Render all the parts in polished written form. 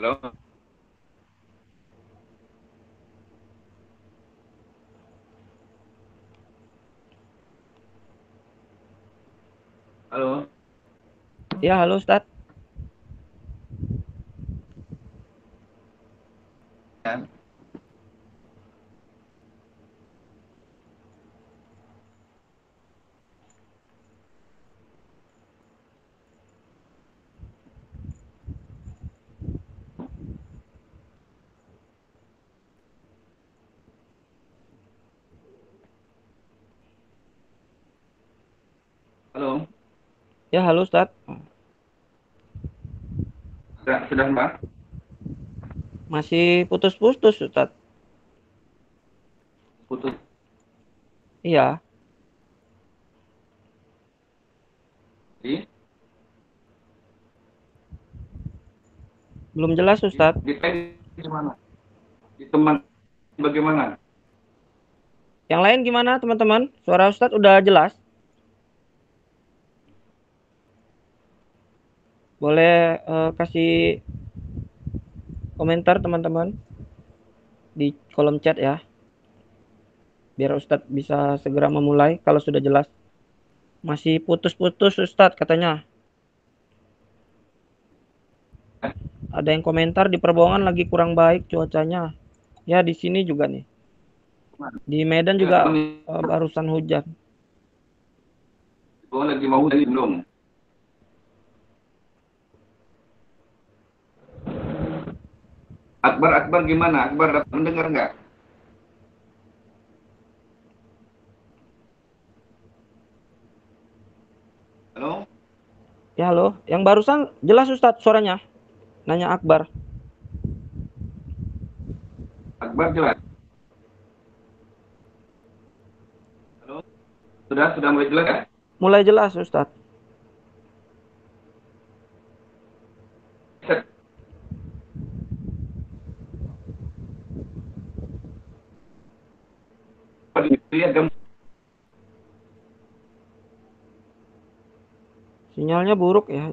Halo. Halo. Ya, halo Ustadz. Ya. Halo. Ya, halo Ustadz. Sudah Mbak? Masih putus-putus Ustadz. Putus. Iya, Di, belum jelas Ustadz. di mana? Di teman bagaimana? Yang lain gimana teman-teman? Suara Ustadz udah jelas? Boleh kasih komentar teman-teman di kolom chat ya. Biar Ustadz bisa segera memulai kalau sudah jelas. Masih putus-putus Ustadz katanya. Ada yang komentar di Perbohongan lagi kurang baik cuacanya. Ya, di sini juga nih. Di Medan Ya, juga teman barusan hujan. lagi mau dari belum? Akbar gimana? Akbar dapat mendengar nggak? Halo. Ya, halo. Yang barusan jelas Ustadz suaranya. Nanya Akbar. Akbar jelas. Halo. Sudah mulai jelas ya? Mulai jelas Ustadz. Set. Lihat kamu. Sinyalnya buruk ya.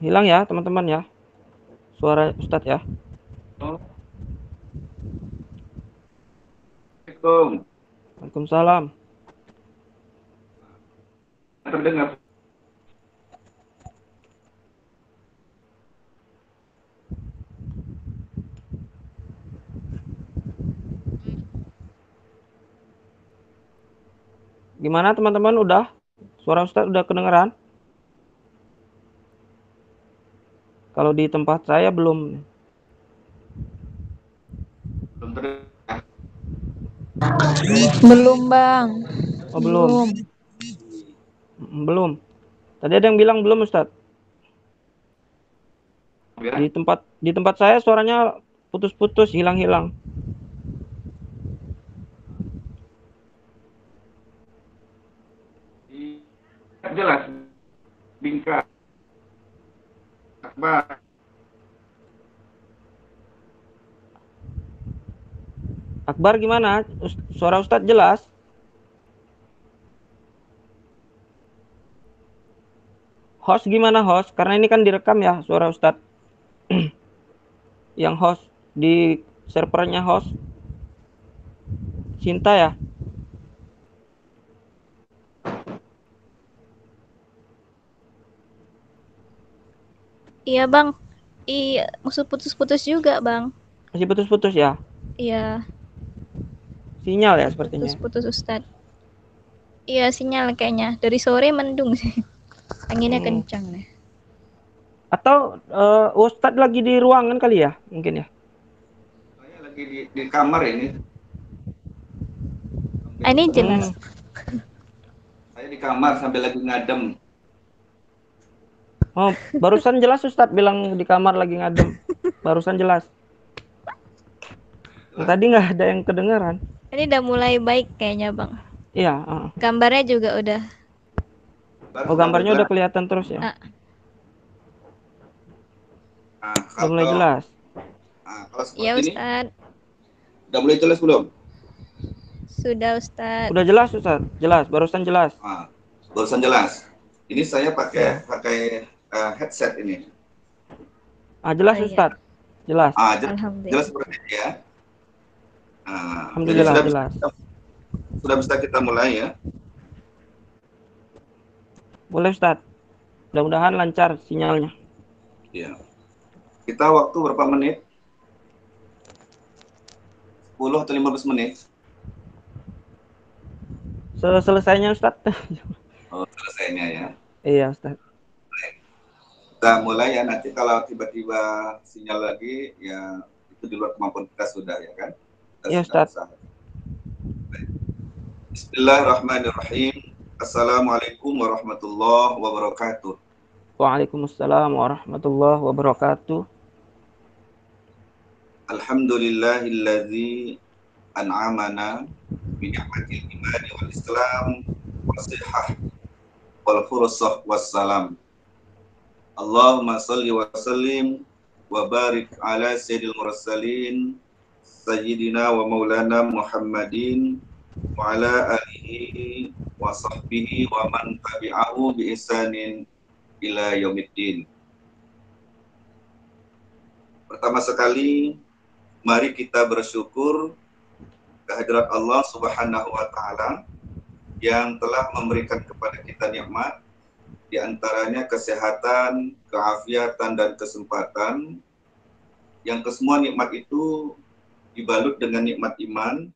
Hilang ya teman-teman ya. Suara Ustadz ya. Halo. Assalamualaikum. Waalaikumsalam. Terdengar. Gimana teman-teman udah? Suara Ustadz udah kedengeran? Kalau di tempat saya belum. Belum terdengar. Belum, Bang. Oh, belum. Belum. Belum. Tadi ada yang bilang belum Ustadz. Ya. Di tempat saya suaranya putus-putus, hilang-hilang. Jelas. Bingkai. Akbar. Akbar gimana? Suara Ustadz jelas? Host gimana host? Karena ini kan direkam ya suara Ustadz. Yang host di servernya host Cinta ya. Iya, Bang. Iya, maksud putus-putus juga, Bang. Masih putus-putus ya. Iya, Sinyal ya masih sepertinya. putus-putus Ustadz. Iya, sinyal kayaknya. Dari sore mendung sih. Anginnya kencang nih. Atau Ustadz lagi di ruangan kali ya? Mungkin ya. Saya lagi di kamar ini. Ah, ini Hmm. jelas. Saya di kamar sambil lagi ngadem. Oh, barusan jelas Ustadz bilang di kamar lagi ngadem. Barusan jelas. Tadi nggak ada yang kedengaran. Ini udah mulai baik kayaknya, Bang. Iya. Gambarnya juga udah. Baru Oh, sudah gambarnya udah jelas. kelihatan terus ya. Ah, Nah, Udah mulai jelas. Kalau Iya, seperti ini, Ustadz. udah mulai jelas belum? Sudah, Ustadz. Udah jelas, Ustaz. Jelas, barusan jelas. Barusan jelas. Ini saya Ya. pakai headset ini. Jelas, Oh, iya. Ustaz. Jelas. Jelas Alhamdulillah. seperti ini ya. Jadi Alhamdulillah, jelas. sudah bisa kita mulai ya. Boleh, Ustaz. Mudah-mudahan lancar sinyalnya. Iya. Kita waktu berapa menit? 10 atau 15 menit? Selesainya, Ustaz. Selesainya ya. Iya, Ustaz. Kita mulai ya, nanti kalau tiba-tiba sinyal lagi, ya itu di luar kemampuan kita sudah ya kan? Iya, Ustaz. Bismillahirrahmanirrahim. Assalamualaikum warahmatullahi wabarakatuh. Waalaikumsalam warahmatullahi wabarakatuh. Alhamdulillahilladzi an'amana bi ni'matil imani wal islam wasihah wal fursah wassalam. Allahumma salli wa sallim wa barik ala sayyidil mursalin sayyidina wa maulana Muhammadin wa ala alihi wa sahbihi wa man tabi'ahu bi ihsanin ila yaumiddin. Pertama sekali, mari kita bersyukur kehadirat Allah Subhanahu wa taala yang telah memberikan kepada kita nikmat, di antaranya kesehatan, keafiatan dan kesempatan, yang kesemua nikmat itu dibalut dengan nikmat iman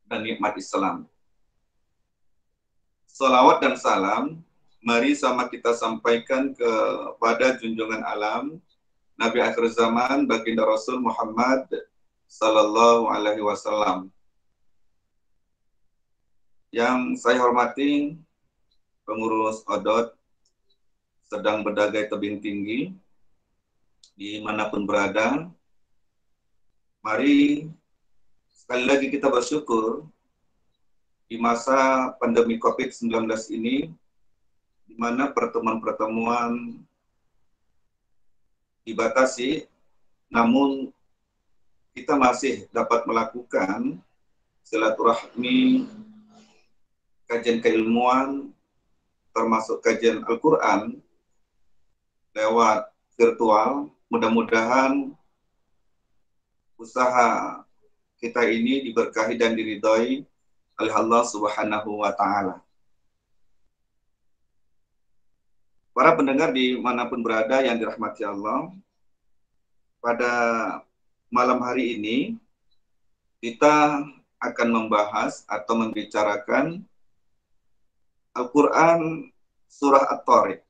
dan nikmat Islam. Salawat dan salam mari sama kita sampaikan kepada junjungan alam Nabi akhir zaman baginda Rasul Muhammad sallallahu alaihi wasallam. Yang saya hormati pengurus ODOT sedang berdagai tebing tinggi dimanapun berada. Mari sekali lagi kita bersyukur di masa pandemi COVID-19 ini, di mana pertemuan-pertemuan dibatasi, namun kita masih dapat melakukan silaturahmi, kajian keilmuan, termasuk kajian Al-Quran lewat virtual. Mudah-mudahan usaha kita ini diberkahi dan diridhoi oleh Allah Subhanahu wa taala. Para pendengar dimanapun berada yang dirahmati Allah, pada malam hari ini kita akan membahas atau membicarakan Al-Quran surah At-Tariq,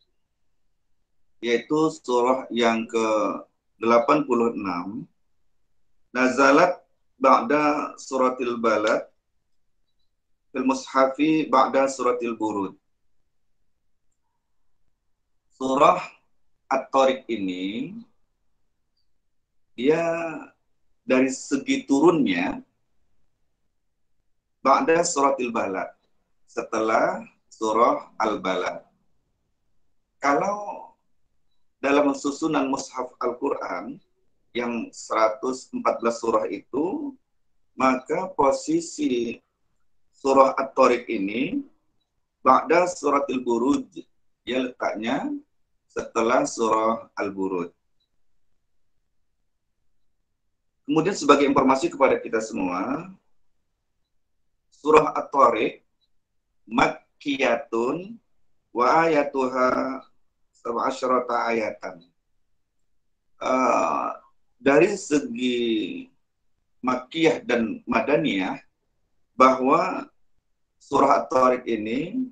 yaitu surah yang ke-86, nazalat ba'da suratil balad fil mushafi ba'da suratil burud. Surah At-Tariq ini dia dari segi turunnya ba'da suratil balad, setelah surah Al-Balad. Kalau dalam susunan mushaf Al-Quran yang 114 surah itu, maka posisi surah At-Tariq ini ba'da suratil buruj, dia letaknya setelah surah Al-Buruj. Kemudian sebagai informasi kepada kita semua, surah At-Tariq makkiyatun wa ayatuha sab'asyarata ayatan. Dari segi makkiyah dan madaniyah, bahwa surah At-Tariq ini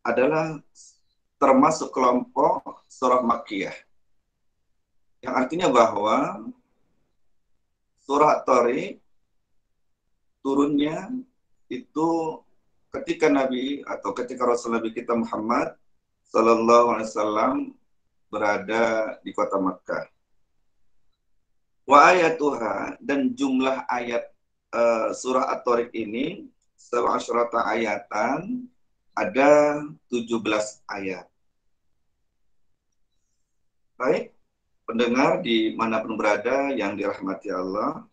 adalah termasuk kelompok surah makkiyah, yang artinya bahwa surah At-Tariq turunnya itu ketika Nabi atau ketika Rasul Nabi kita Muhammad Sallallahu Alaihi Wasallam berada di kota Makkah. Wa ayatuha, dan jumlah ayat surah At-Tariq ini sab'asyarata ayatan, ada 17 ayat. Baik, pendengar dimanapun berada yang dirahmati Allah,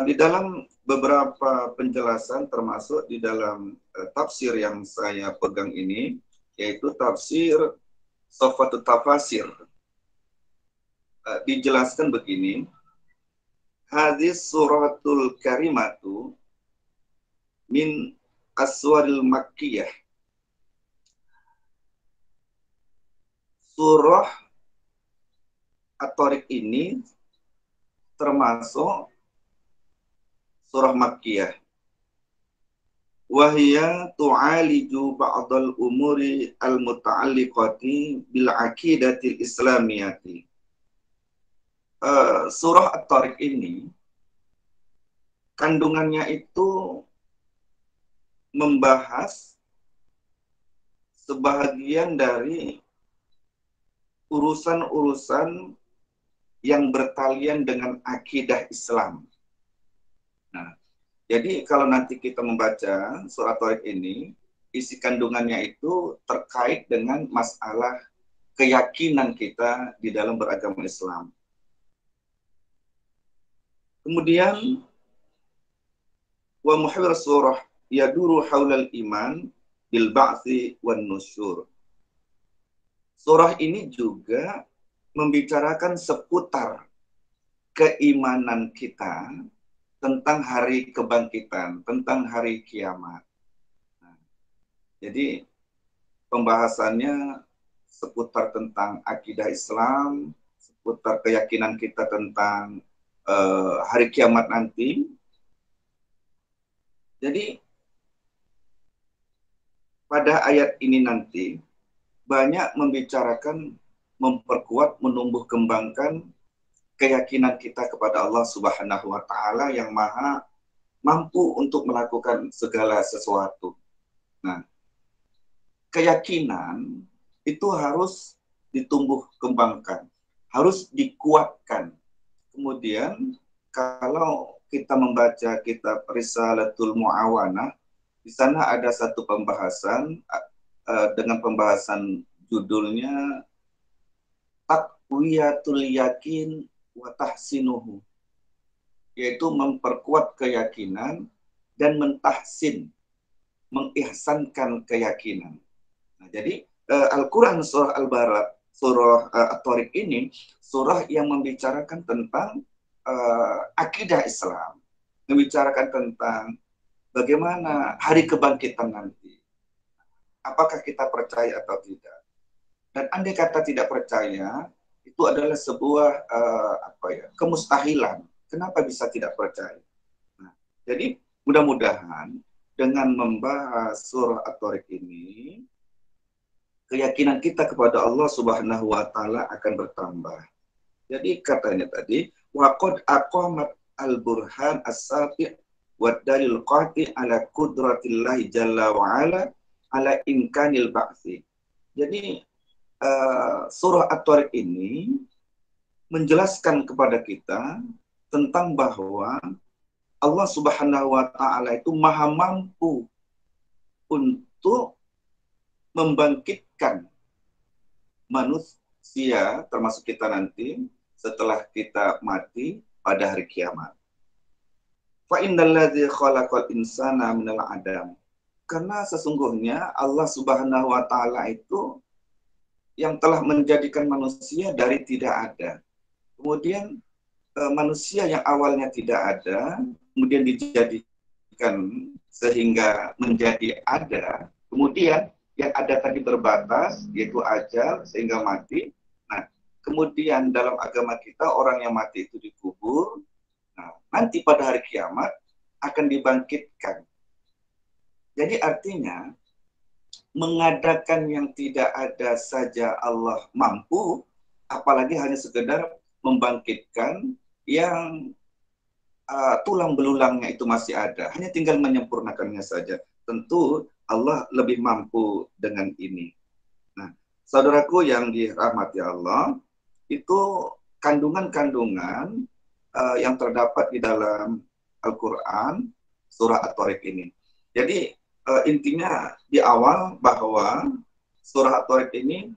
di dalam beberapa penjelasan termasuk di dalam tafsir yang saya pegang ini, yaitu tafsir Safatut Tafasir, dijelaskan begini, hadis suratul karimatu min aswaril makkiyah. Surah At-Tariq ini termasuk surah Makkiyah. Wahya tu'aliju ba'dal umuri al-muta'alliqati bil aqidatil islamiyati. Surah At-Tariq ini kandungannya itu membahas sebahagian dari urusan-urusan yang bertalian dengan akidah Islam. Nah, jadi kalau nanti kita membaca surah At-Tariq ini, isi kandungannya itu terkait dengan masalah keyakinan kita di dalam beragama Islam. Kemudian, wa muhawir surah yaduru haulal iman bil ba'thi wan nusyur. Surah ini juga membicarakan seputar keimanan kita tentang hari kebangkitan, tentang hari kiamat. Nah, jadi pembahasannya seputar tentang akidah Islam, seputar keyakinan kita tentang hari kiamat nanti. Jadi pada ayat ini nanti banyak membicarakan, memperkuat, menumbuh kembangkan keyakinan kita kepada Allah Subhanahu wa Ta'ala yang maha mampu untuk melakukan segala sesuatu. Nah, keyakinan itu harus ditumbuh kembangkan, harus dikuatkan. Kemudian kalau kita membaca kitab Risalatul Mu'awanah, di sana ada satu pembahasan dengan pembahasan judulnya Taqwiyatul Yakin wa Tahsinuhu, yaitu memperkuat keyakinan dan mentahsin, mengihsankan keyakinan. Nah, jadi Al-Quran surah Al-Baqarah, surah At-Tariq ini surah yang membicarakan tentang akidah Islam, membicarakan tentang bagaimana hari kebangkitan nanti. Apakah kita percaya atau tidak? Dan andai kata tidak percaya, itu adalah sebuah kemustahilan. Kenapa bisa tidak percaya? Nah, jadi mudah-mudahan dengan membahas surah At-Tariq ini, keyakinan kita kepada Allah Subhanahu wa Ta'ala akan bertambah. Jadi katanya tadi, waqad aqamat al-burhan as-safi' wa dalil qati' ala qudratillahi jalla wa ala ala imkanil ba'thi. Jadi surah At-Tariq ini menjelaskan kepada kita tentang bahwa Allah Subhanahu wa Ta'ala itu maha mampu untuk membangkitkan manusia, termasuk kita nanti setelah kita mati pada hari kiamat. Fa innalladzi khalaqal insana minal adam. Karena sesungguhnya Allah Subhanahu wa Ta'ala itu yang telah menjadikan manusia dari tidak ada. Kemudian manusia yang awalnya tidak ada, kemudian dijadikan sehingga menjadi ada. Kemudian yang ada tadi terbatas, yaitu ajal, sehingga mati. Nah, kemudian dalam agama kita, orang yang mati itu dikubur. Nah, nanti pada hari kiamat akan dibangkitkan. Jadi artinya, mengadakan yang tidak ada saja Allah mampu, apalagi hanya sekedar membangkitkan yang tulang belulangnya itu masih ada. Hanya tinggal menyempurnakannya saja. Tentu Allah lebih mampu dengan ini. Nah, saudaraku yang dirahmati Allah, itu kandungan-kandungan yang terdapat di dalam Al-Quran, surah At-Tariq ini. Jadi, intinya di awal bahwa surah At-Tariq ini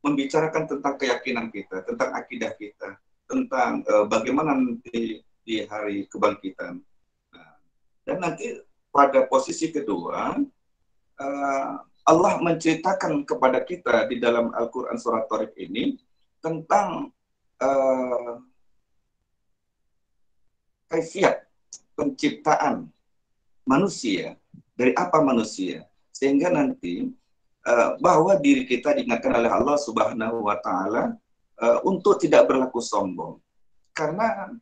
membicarakan tentang keyakinan kita, tentang akidah kita, tentang bagaimana nanti di hari kebangkitan. Nah, dan nanti pada posisi kedua, Allah menceritakan kepada kita di dalam Al-Quran Surat Tharik ini tentang kaifiat penciptaan manusia, dari apa manusia, sehingga nanti bahwa diri kita diingatkan oleh Allah Subhanahu wa Ta'ala untuk tidak berlaku sombong, karena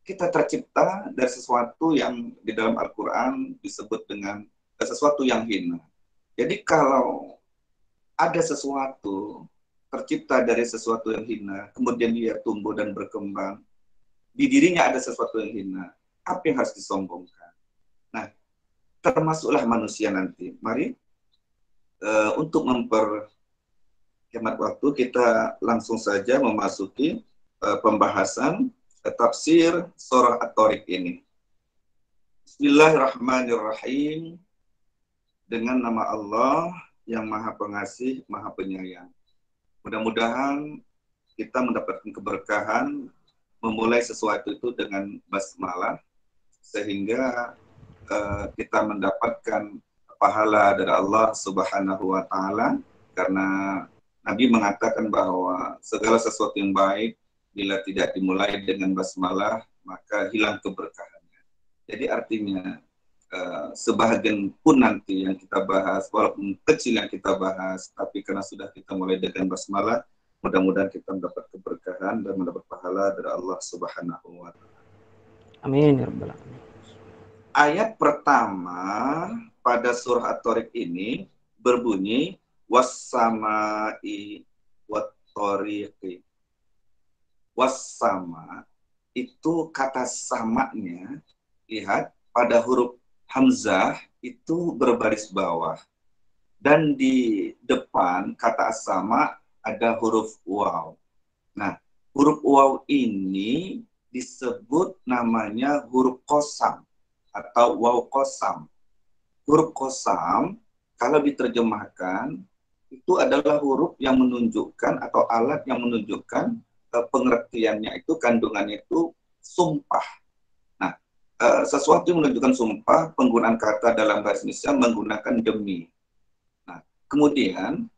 kita tercipta dari sesuatu yang di dalam Al-Quran disebut dengan sesuatu yang hina. Jadi kalau ada sesuatu tercipta dari sesuatu yang hina, kemudian dia tumbuh dan berkembang, di dirinya ada sesuatu yang hina, apa yang harus disombongkan? Nah, termasuklah manusia nanti. Mari untuk memperhemat waktu, kita langsung saja memasuki pembahasan tafsir surah At-Tharik ini. Bismillahirrahmanirrahim. Dengan nama Allah yang Maha Pengasih, Maha Penyayang. Mudah-mudahan kita mendapatkan keberkahan memulai sesuatu itu dengan basmalah, sehingga kita mendapatkan pahala dari Allah Subhanahu wa Ta'ala, karena Nabi mengatakan bahwa segala sesuatu yang baik bila tidak dimulai dengan basmalah maka hilang keberkahannya. Jadi artinya sebahagian pun nanti yang kita bahas, walaupun kecil yang kita bahas, tapi karena sudah kita mulai dengan basmalah, mudah-mudahan kita mendapat keberkahan dan mendapat pahala dari Allah Subhanahu wa Ta'ala. Amin ya rabbal alamin. Ayat pertama pada surah At-Tharik ini berbunyi was-samai wat-thariqi. Was-sama itu kata samanya, lihat pada huruf hamzah itu berbaris bawah, dan di depan kata sama ada huruf waw. Nah, huruf waw ini disebut namanya huruf qasam atau waw qasam. Huruf qasam kalau diterjemahkan itu adalah huruf yang menunjukkan atau alat yang menunjukkan pengertiannya itu, kandungannya itu sumpah. Nah, sesuatu yang menunjukkan sumpah, penggunaan kata dalam bahasa Indonesia menggunakan demi. Nah, kemudian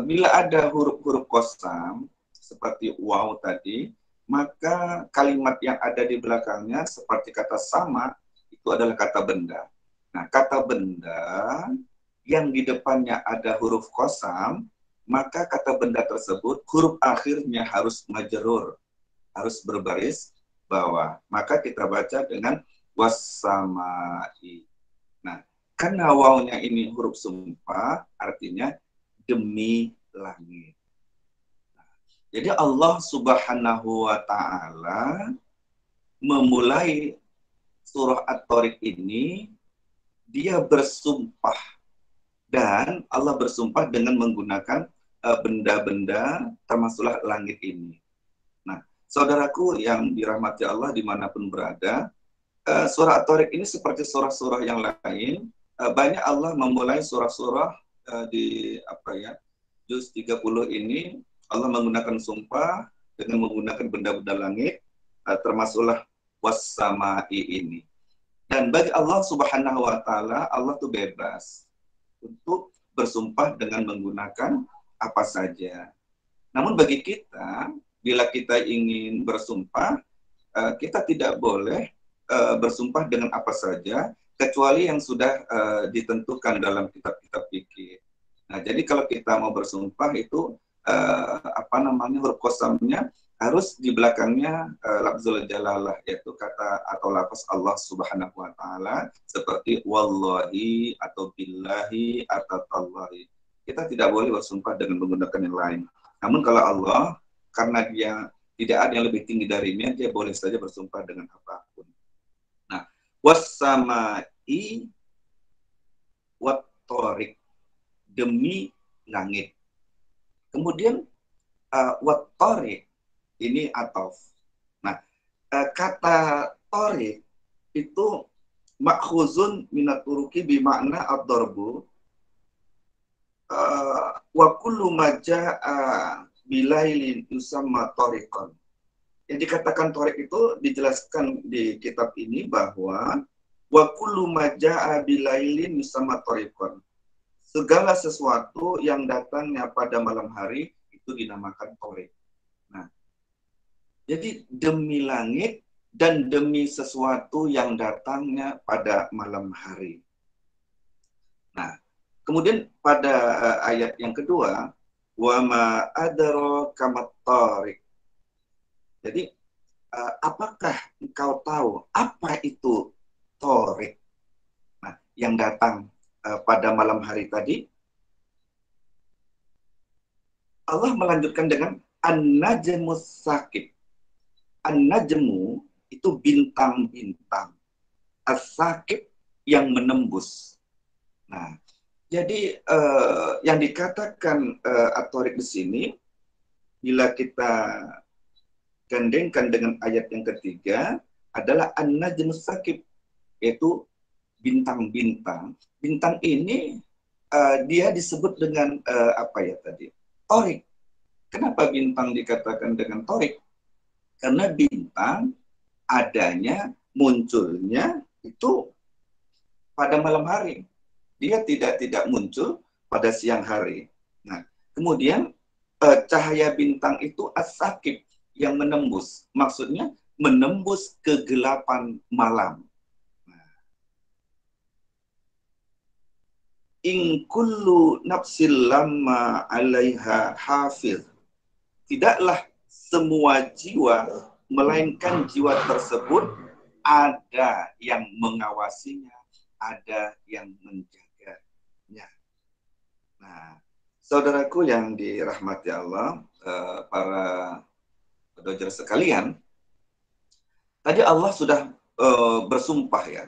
bila ada huruf-huruf qasam seperti waw tadi, maka kalimat yang ada di belakangnya seperti kata sama itu adalah kata benda. Nah, kata benda yang di depannya ada huruf qasam, maka kata benda tersebut huruf akhirnya harus majrur, harus berbaris bawah. Maka kita baca dengan was-samai. Nah, karena wawnya ini huruf sumpah, artinya demi langit. Jadi Allah Subhanahu wa Ta'ala memulai surah At-Tharik ini, dia bersumpah, dan Allah bersumpah dengan menggunakan benda-benda termasuklah langit ini. Nah, saudaraku yang dirahmati Allah dimanapun berada, surah At-Tharik ini seperti surah-surah yang lain, banyak Allah memulai surah-surah di juz 30 ini Allah menggunakan sumpah dengan menggunakan benda-benda langit, termasuklah was-samai ini. Dan bagi Allah Subhanahu wa Ta'ala, Allah itu bebas untuk bersumpah dengan menggunakan apa saja. Namun bagi kita, bila kita ingin bersumpah, kita tidak boleh bersumpah dengan apa saja, kecuali yang sudah ditentukan dalam kitab-kitab fikih. Nah, jadi kalau kita mau bersumpah itu huruf qasamnya harus di belakangnya lafzul jalalah, yaitu kata atau lafaz Allah Subhanahu wa Ta'ala, seperti wallahi atau billahi atau tallahi. Kita tidak boleh bersumpah dengan menggunakan yang lain. Namun kalau Allah, karena dia tidak ada yang lebih tinggi darinya, dia boleh saja bersumpah dengan apapun. Nah, was-samai wat-thariq, demi langit. Kemudian wat-thariq ini atof. Nah, kata thariq itu makhuzun minat turuki bimakna ad-darbu wa kullu ma jaa bilailin yusamma tariqan. Yang dikatakan tarik itu dijelaskan di kitab ini bahwa wa kullu ma jaa bilailin yusamma tariqan. Segala sesuatu yang datangnya pada malam hari itu dinamakan tarik. Nah, jadi demi langit dan demi sesuatu yang datangnya pada malam hari. Nah, kemudian pada ayat yang kedua, wa ma adraka mat-tariq. Jadi, apakah engkau tahu apa itu tariq? Nah, yang datang pada malam hari tadi, Allah melanjutkan dengan an-najmus sakib. An-najmu itu bintang-bintang. As-sakib yang menembus. Nah, jadi yang dikatakan at-tariq di sini, bila kita gandengkan dengan ayat yang ketiga, adalah an-najmus sakib, yaitu bintang-bintang. Bintang ini dia disebut dengan apa ya tadi? Tariq. Kenapa bintang dikatakan dengan tariq? Karena bintang adanya, munculnya itu pada malam hari. Dia tidak muncul pada siang hari. Nah, kemudian cahaya bintang itu as-sakib, yang menembus. Maksudnya menembus kegelapan malam. In kullu nafsil lamma 'alaiha hafiz. Tidaklah semua jiwa, melainkan jiwa tersebut ada yang mengawasinya, ada yang menjaganya. Nah, saudaraku yang dirahmati Allah, para dojer sekalian, tadi Allah sudah bersumpah ya,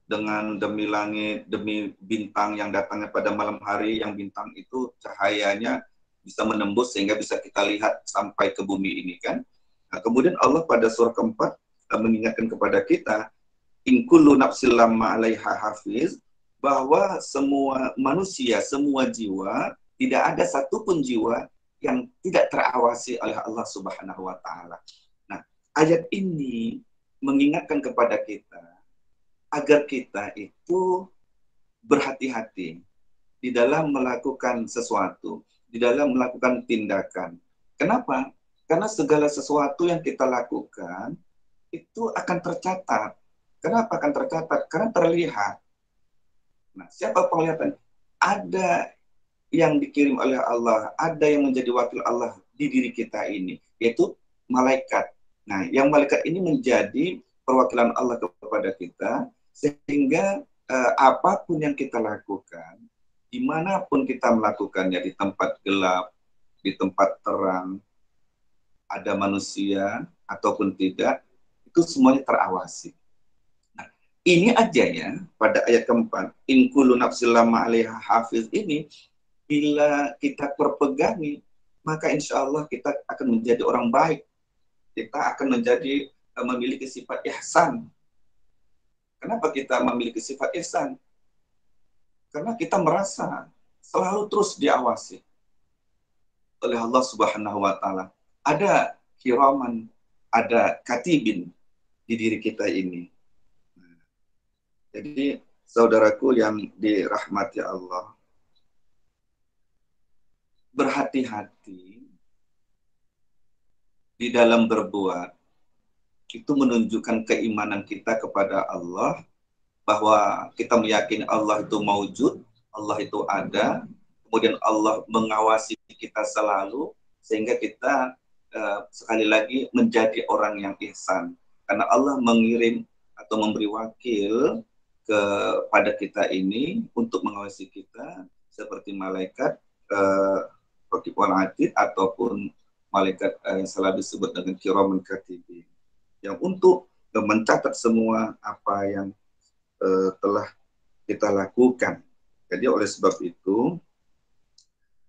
dengan demi langit, demi bintang yang datangnya pada malam hari, yang bintang itu cahayanya bisa menembus sehingga bisa kita lihat sampai ke bumi ini kan. Nah, kemudian Allah pada surah keempat mengingatkan kepada kita, in kullu nafsil lamma 'alaiha hafiz, bahwa semua manusia, semua jiwa, tidak ada satupun jiwa yang tidak terawasi oleh Allah Subhanahu wa taala. Nah, ayat ini mengingatkan kepada kita agar kita itu berhati-hati di dalam melakukan sesuatu, di dalam melakukan tindakan. Kenapa? Karena segala sesuatu yang kita lakukan itu akan tercatat. Kenapa akan tercatat? Karena terlihat. Nah, siapa penglihatan? Ada yang dikirim oleh Allah, ada yang menjadi wakil Allah di diri kita ini, yaitu malaikat. Nah, yang malaikat ini menjadi perwakilan Allah kepada kita, sehingga apapun yang kita lakukan, dimanapun kita melakukannya, di tempat gelap, di tempat terang, ada manusia ataupun tidak, itu semuanya terawasi. Nah, ini aja ya, pada ayat keempat, in kullu nafsil lamma 'alaiha hafiz ini, bila kita perpegangi, maka insya Allah kita akan menjadi orang baik. Kita akan menjadi memiliki sifat ihsan. Kenapa kita memiliki sifat ihsan? Karena kita merasa selalu terus diawasi oleh Allah Subhanahu wa taala. Ada kiraman, ada katibin di diri kita ini. Jadi saudaraku yang dirahmati Allah, berhati-hati di dalam berbuat. Itu menunjukkan keimanan kita kepada Allah, bahwa kita meyakini Allah itu maujud, Allah itu ada, kemudian Allah mengawasi kita selalu, sehingga kita sekali lagi menjadi orang yang ihsan. Karena Allah mengirim atau memberi wakil kepada kita ini untuk mengawasi kita, seperti malaikat Raqib wal Atid, ataupun malaikat yang selalu disebut dengan kiraman katibin, yang untuk mencatat semua apa yang telah kita lakukan. Jadi oleh sebab itu,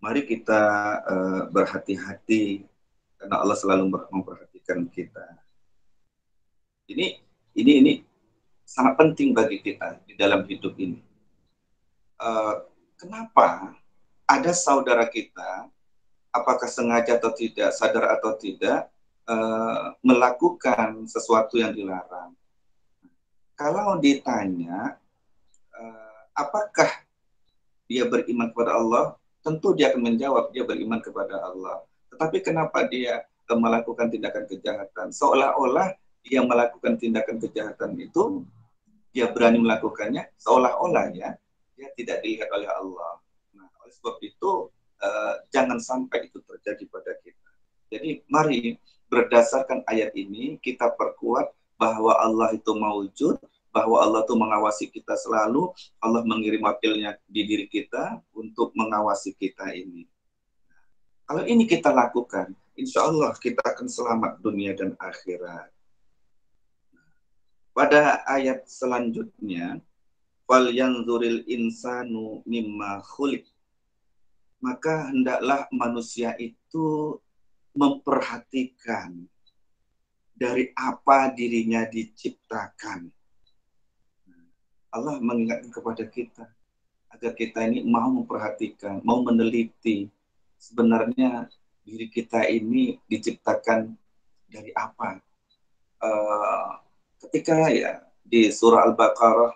mari kita berhati-hati, karena Allah selalu memperhatikan kita. Ini sangat penting bagi kita di dalam hidup ini. Kenapa? ada saudara kita, apakah sengaja atau tidak, sadar atau tidak, melakukan sesuatu yang dilarang. Kalau ditanya, apakah dia beriman kepada Allah, tentu dia akan menjawab dia beriman kepada Allah. Tetapi kenapa dia melakukan tindakan kejahatan? Seolah-olah dia melakukan tindakan kejahatan itu, dia berani melakukannya, seolah-olah ya, dia tidak dilihat oleh Allah. Nah, oleh sebab itu, jangan sampai itu terjadi pada kita. Jadi mari berdasarkan ayat ini kita perkuat bahwa Allah itu mawujud, bahwa Allah itu mengawasi kita selalu, Allah mengirim wakilnya di diri kita untuk mengawasi kita ini. Kalau ini kita lakukan, insya Allah kita akan selamat dunia dan akhirat. Pada ayat selanjutnya, fal yanzuril insanu mimma khuliq. Maka hendaklah manusia itu memperhatikan dari apa dirinya diciptakan. Allah mengingatkan kepada kita agar kita ini mau memperhatikan, mau meneliti sebenarnya diri kita ini diciptakan dari apa. Ketika ya di surah Al-Baqarah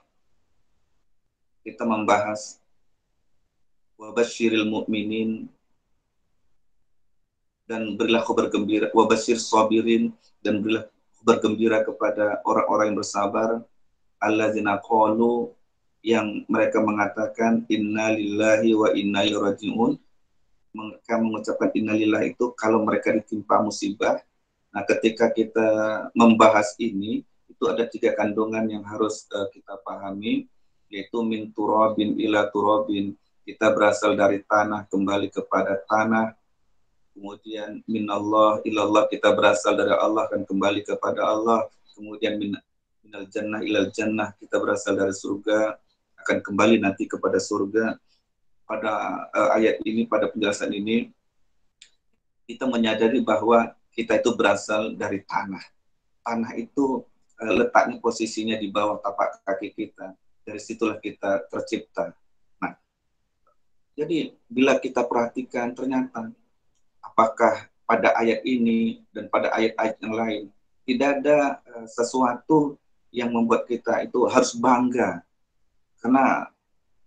kita membahas wabasyiril mu'minin dan berilah kabar gembira, wabasyir sabirin dan berilah kabar gembira kepada orang-orang yang bersabar, alladzina qalu, yang mereka mengatakan inna lillahi wa inna ilaihi raji'un. Mereka mengucapkan innalillahi itu kalau mereka ditimpa musibah. Nah, ketika kita membahas ini, itu ada 3 kandungan yang harus kita pahami, yaitu min turabin ila turabin, kita berasal dari tanah kembali kepada tanah. Kemudian minallah ilallah, kita berasal dari Allah dan kembali kepada Allah. Kemudian minal jannah ilal jannah, kita berasal dari surga akan kembali nanti kepada surga. Pada ayat ini, pada penjelasan ini, kita menyadari bahwa kita itu berasal dari tanah. Tanah itu letaknya posisinya di bawah tapak kaki kita. Dari situlah kita tercipta. Nah, jadi bila kita perhatikan ternyata apakah pada ayat ini dan pada ayat-ayat yang lain tidak ada sesuatu yang membuat kita itu harus bangga. Karena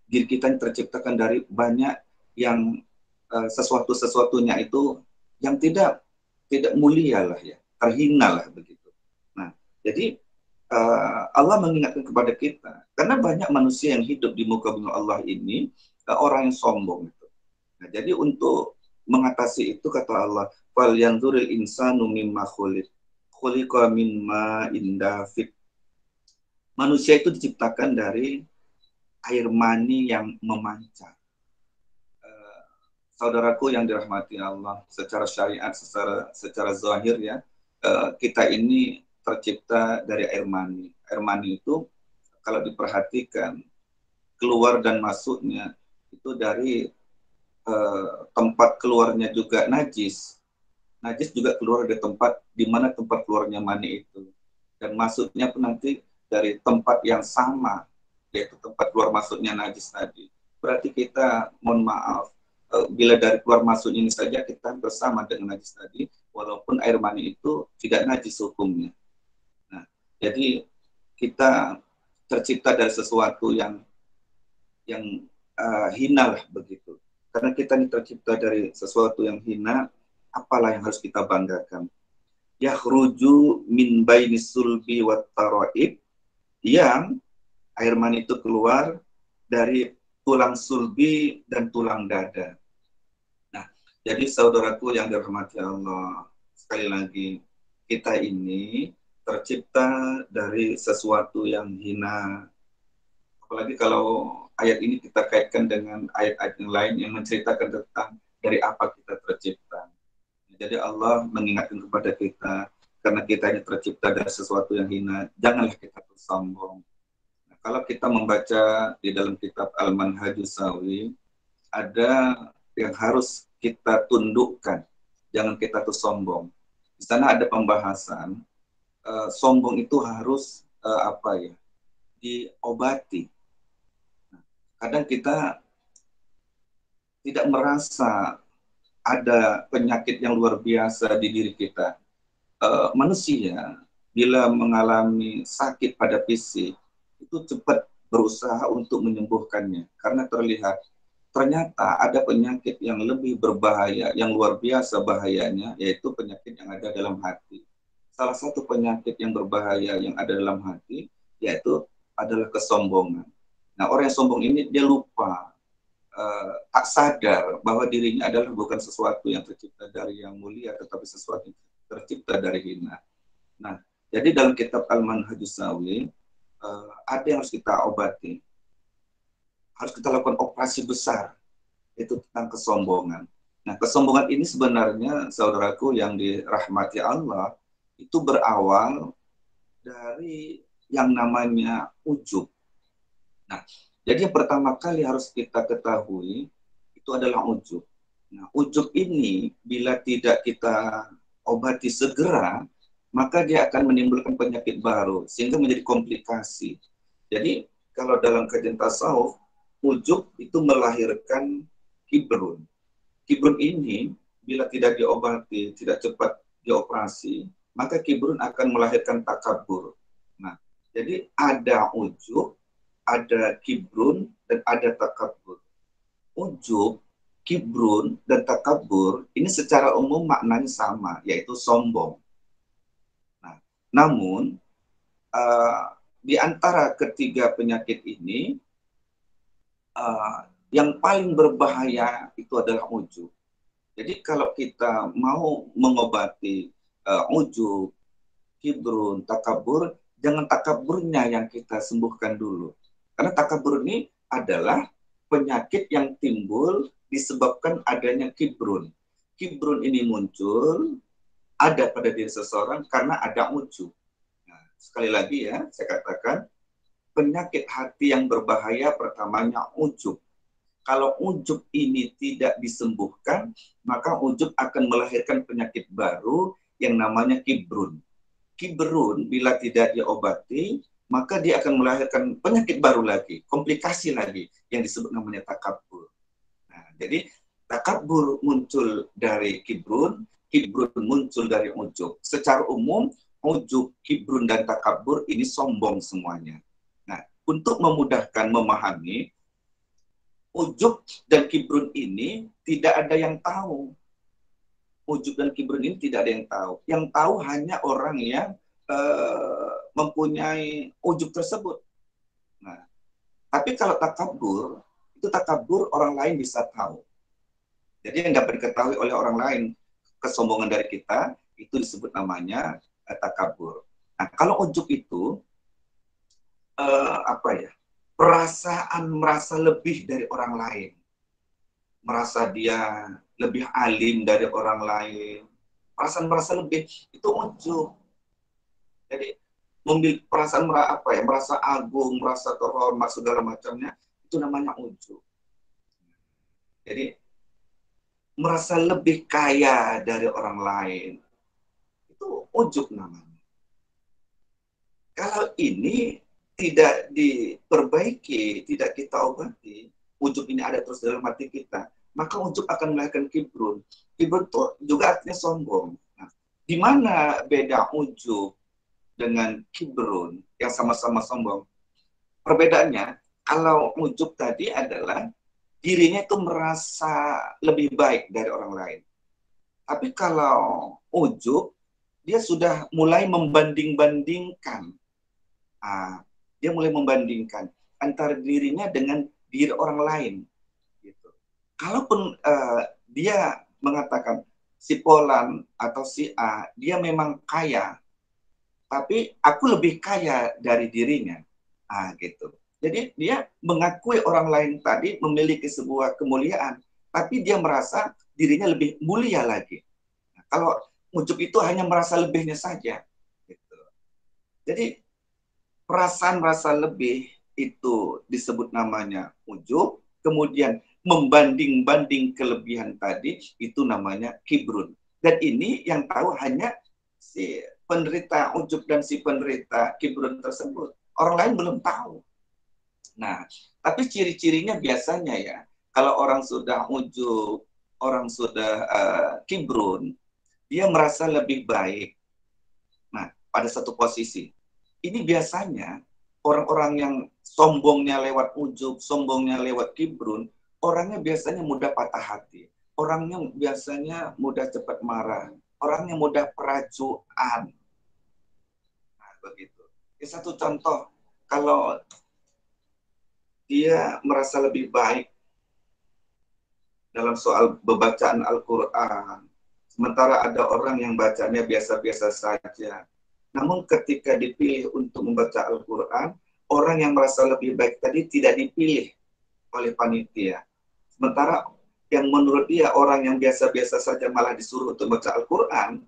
diri kita yang terciptakan dari banyak yang sesuatu-sesuatunya itu yang tidak mulia lah ya, terhina lah begitu. Nah, jadi Allah mengingatkan kepada kita, karena banyak manusia yang hidup di muka bumi Allah ini orang yang sombong itu. Nah, jadi untuk mengatasi itu kata Allah, fal yanzuril insanu mimma khuliq, khuliqa mimma indafik. Manusia itu diciptakan dari air mani yang memancar. Saudaraku yang dirahmati Allah, secara syariat, secara zahir ya, kita ini tercipta dari air mani. Air mani itu kalau diperhatikan keluar dan masuknya itu dari tempat keluarnya juga najis. Najis juga keluar dari tempat di mana tempat keluarnya mani itu. Dan masuknya pun nanti dari tempat yang sama, yaitu tempat keluar masuknya najis tadi. Berarti kita, mohon maaf, bila dari keluar masuk ini saja kita bersama dengan najis tadi, walaupun air mani itu tidak najis hukumnya. Nah, jadi kita tercipta dari sesuatu yang hina lah begitu. Karena kita ini tercipta dari sesuatu yang hina, apalah yang harus kita banggakan? Yakhruju min baini sulbi wat taraib, yang air mani itu keluar dari tulang sulbi dan tulang dada. Nah, jadi saudaraku yang dirahmati Allah, sekali lagi, kita ini tercipta dari sesuatu yang hina. Apalagi kalau ayat ini kita kaitkan dengan ayat-ayat yang lain yang menceritakan tentang dari apa kita tercipta. Jadi Allah mengingatkan kepada kita, karena kita ini tercipta dari sesuatu yang hina, janganlah kita bersombong. Nah, kalau kita membaca di dalam kitab Al-Manhajus Sawi, ada yang harus kita tundukkan, jangan kita tuh sombong. Di sana ada pembahasan, sombong itu harus diobati. Nah, kadang kita tidak merasa ada penyakit yang luar biasa di diri kita. Manusia bila mengalami sakit pada fisik itu cepat berusaha untuk menyembuhkannya karena ternyata ada penyakit yang lebih berbahaya, yang luar biasa bahayanya, yaitu penyakit yang ada dalam hati. Salah satu penyakit yang berbahaya yang ada dalam hati yaitu adalah kesombongan. Nah, orang yang sombong ini dia lupa, tak sadar bahwa dirinya adalah bukan sesuatu yang tercipta dari yang mulia, tetapi sesuatu yang tercipta dari hina. Nah, jadi dalam kitab Al-Manhajus Sawi, ada yang harus kita obati. Harus kita lakukan operasi besar, itu tentang kesombongan. Nah, kesombongan ini sebenarnya, saudaraku yang dirahmati Allah, itu berawal dari yang namanya ujub. Nah, jadi yang pertama kali harus kita ketahui, itu adalah ujub. Nah, ujub ini bila tidak kita obati segera, maka dia akan menimbulkan penyakit baru, sehingga menjadi komplikasi. Jadi, kalau dalam kajian tasawuf, ujub itu melahirkan kibrun. Kibrun ini, bila tidak diobati, tidak cepat dioperasi, maka kibrun akan melahirkan takabur. Nah, jadi ada ujub, ada kibrun, dan ada takabur. Ujub, kibrun, dan takabur, ini secara umum maknanya sama, yaitu sombong. Nah, namun, di antara ketiga penyakit ini, yang paling berbahaya itu adalah ujub. Jadi kalau kita mau mengobati ujub, kibrun, takabur, jangan takaburnya yang kita sembuhkan dulu. Karena takabur ini adalah penyakit yang timbul disebabkan adanya kibrun. Kibrun ini muncul, ada pada diri seseorang karena ada ujub. Nah, sekali lagi ya, saya katakan, penyakit hati yang berbahaya pertamanya ujub. Kalau ujub ini tidak disembuhkan, maka ujub akan melahirkan penyakit baru yang namanya kibrun. Kibrun bila tidak diobati, maka dia akan melahirkan penyakit baru lagi, komplikasi lagi, yang disebut namanya takabur. Nah, jadi takabur muncul dari kibrun, kibrun muncul dari ujub. Secara umum, ujub, kibrun, dan takabur ini sombong semuanya. Nah, untuk memudahkan memahami, ujub dan kibrun ini tidak ada yang tahu. Ujub dan kibrun ini tidak ada yang tahu. Yang tahu hanya orang yang mempunyai ujub tersebut. Nah, tapi kalau takabur, itu takabur orang lain bisa tahu. Jadi yang dapat diketahui oleh orang lain, kesombongan dari kita, itu disebut namanya takabur. Nah, kalau ujub itu, perasaan merasa lebih dari orang lain. Merasa dia lebih alim dari orang lain. Perasaan merasa lebih, itu ujub. Jadi memiliki perasaan merasa agung, merasa terhormat, segala macamnya, itu namanya ujub. Jadi merasa lebih kaya dari orang lain, itu ujub namanya. Kalau ini tidak diperbaiki, tidak kita obati, ujub ini ada terus dalam hati kita, maka ujub akan melahirkan kibrun. Kibrun itu juga artinya sombong. Nah, di mana beda ujub dengan kibrun yang sama-sama sombong? Perbedaannya, kalau ujub tadi adalah dirinya itu merasa lebih baik dari orang lain. Tapi kalau ujub, dia sudah mulai membanding-bandingkan. Dia mulai membandingkan antara dirinya dengan diri orang lain. Gitu. Kalaupun dia mengatakan si Polan atau si A, dia memang kaya, tapi aku lebih kaya dari dirinya. Gitu. Jadi dia mengakui orang lain tadi memiliki sebuah kemuliaan, tapi dia merasa dirinya lebih mulia lagi. Nah, kalau ujub itu hanya merasa lebihnya saja. Gitu. Jadi perasaan rasa lebih itu disebut namanya ujub, kemudian membanding-banding kelebihan tadi itu namanya kibrun. Dan ini yang tahu hanya si penderita ujub dan si penderita kibrun tersebut. Orang lain belum tahu. Nah, tapi ciri-cirinya biasanya ya, Kalau orang sudah ujub, orang sudah kibrun, dia merasa lebih baik. Nah, pada satu posisi. Ini biasanya orang-orang yang sombongnya lewat ujub, sombongnya lewat kibrun, orangnya biasanya mudah patah hati. Orangnya biasanya mudah cepat marah. Orangnya mudah peracuan. Nah, begitu. Ini satu contoh. Kalau dia merasa lebih baik dalam soal pembacaan Al-Quran, sementara ada orang yang bacanya biasa-biasa saja. Namun ketika dipilih untuk membaca Al-Quran, orang yang merasa lebih baik tadi tidak dipilih oleh panitia. Sementara yang menurut dia orang yang biasa-biasa saja malah disuruh untuk membaca Al-Quran.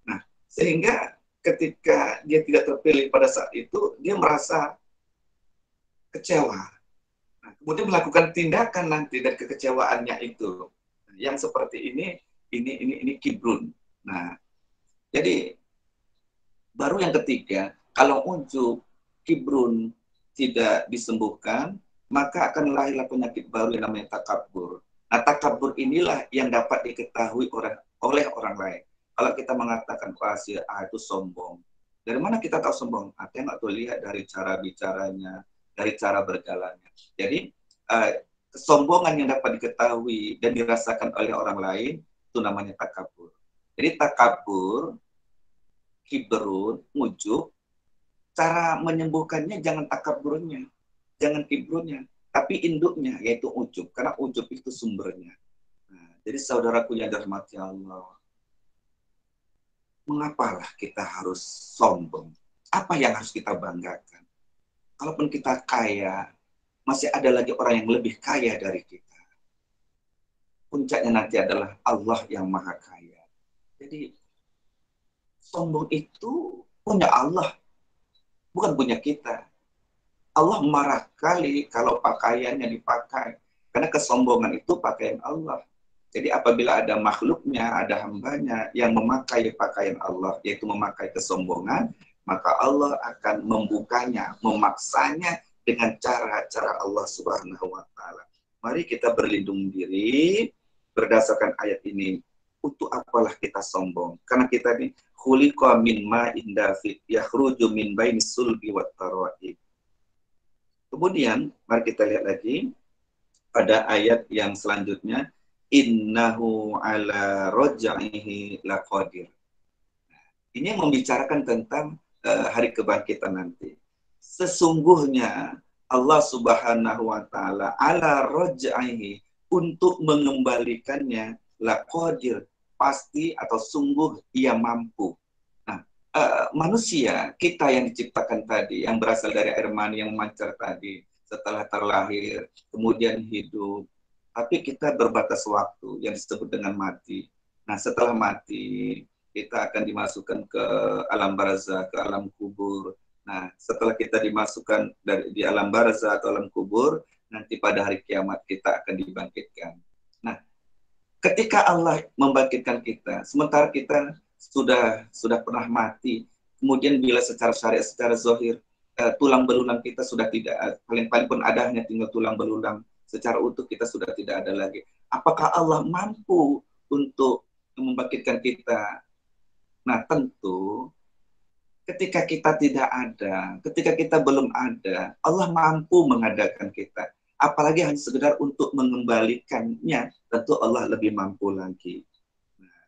Nah, sehingga ketika dia tidak terpilih pada saat itu, dia merasa kecewa. Nah, kemudian melakukan tindakan nanti dari kekecewaannya itu. Yang seperti ini kibrun. Nah, jadi baru yang ketiga, kalau ujub, kibrun tidak disembuhkan, maka akan lahirlah penyakit baru yang namanya takabur. Nah, takabur inilah yang dapat diketahui oleh orang lain. Kalau kita mengatakan si A itu sombong, dari mana kita tahu sombong? Kita nggak tahu, lihat dari cara bicaranya, dari cara berjalannya. Jadi, kesombongan yang dapat diketahui dan dirasakan oleh orang lain, itu namanya takabur. Jadi takabur, kibrun, ujub, cara menyembuhkannya jangan takaburnya, jangan kibrunnya, tapi induknya, yaitu ujub. Karena ujub itu sumbernya. Nah, jadi saudaraku yang dirahmati Allah, mengapalah kita harus sombong? Apa yang harus kita banggakan? Kalaupun kita kaya, masih ada lagi orang yang lebih kaya dari kita. Puncaknya nanti adalah Allah yang maha kaya. Jadi, sombong itu punya Allah, bukan punya kita. Allah marah kali kalau pakaiannya dipakai. Karena kesombongan itu pakaian Allah. Jadi apabila ada makhluknya, ada hambanya yang memakai pakaian Allah, yaitu memakai kesombongan, maka Allah akan membukanya, memaksanya dengan cara-cara Allah Subhanahu wa Ta'ala. Mari kita berlindung diri berdasarkan ayat ini. Untuk apalah kita sombong? Karena kita ini khuliqa min ma'in dafiq yakhruju min baini sulbi wat tara'ib. Kemudian mari kita lihat lagi pada ayat yang selanjutnya, innahu ala raj'ihi laqadir. Ini membicarakan tentang hari kebangkitan nanti. Sesungguhnya Allah Subhanahu wa Ta'ala ala raj'ihi, untuk mengembalikannya, laqadir, pasti atau sungguh ia mampu. Nah, manusia kita yang diciptakan tadi, yang berasal dari air mani yang memancar tadi, setelah terlahir, kemudian hidup, tapi kita berbatas waktu yang disebut dengan mati. Nah, setelah mati, kita akan dimasukkan ke alam barzakh, ke alam kubur. Nah, setelah kita dimasukkan di alam barzakh atau alam kubur, nanti pada hari kiamat kita akan dibangkitkan. Nah, ketika Allah membangkitkan kita, sementara kita sudah pernah mati, kemudian bila secara syariat, secara zahir, tulang belulang kita sudah tidak, paling-paling pun ada hanya tinggal tulang belulang, secara utuh kita sudah tidak ada lagi. Apakah Allah mampu untuk membangkitkan kita? Nah, tentu ketika kita tidak ada, ketika kita belum ada, Allah mampu mengadakan kita. Apalagi hanya sekedar untuk mengembalikannya, tentu Allah lebih mampu lagi. Nah,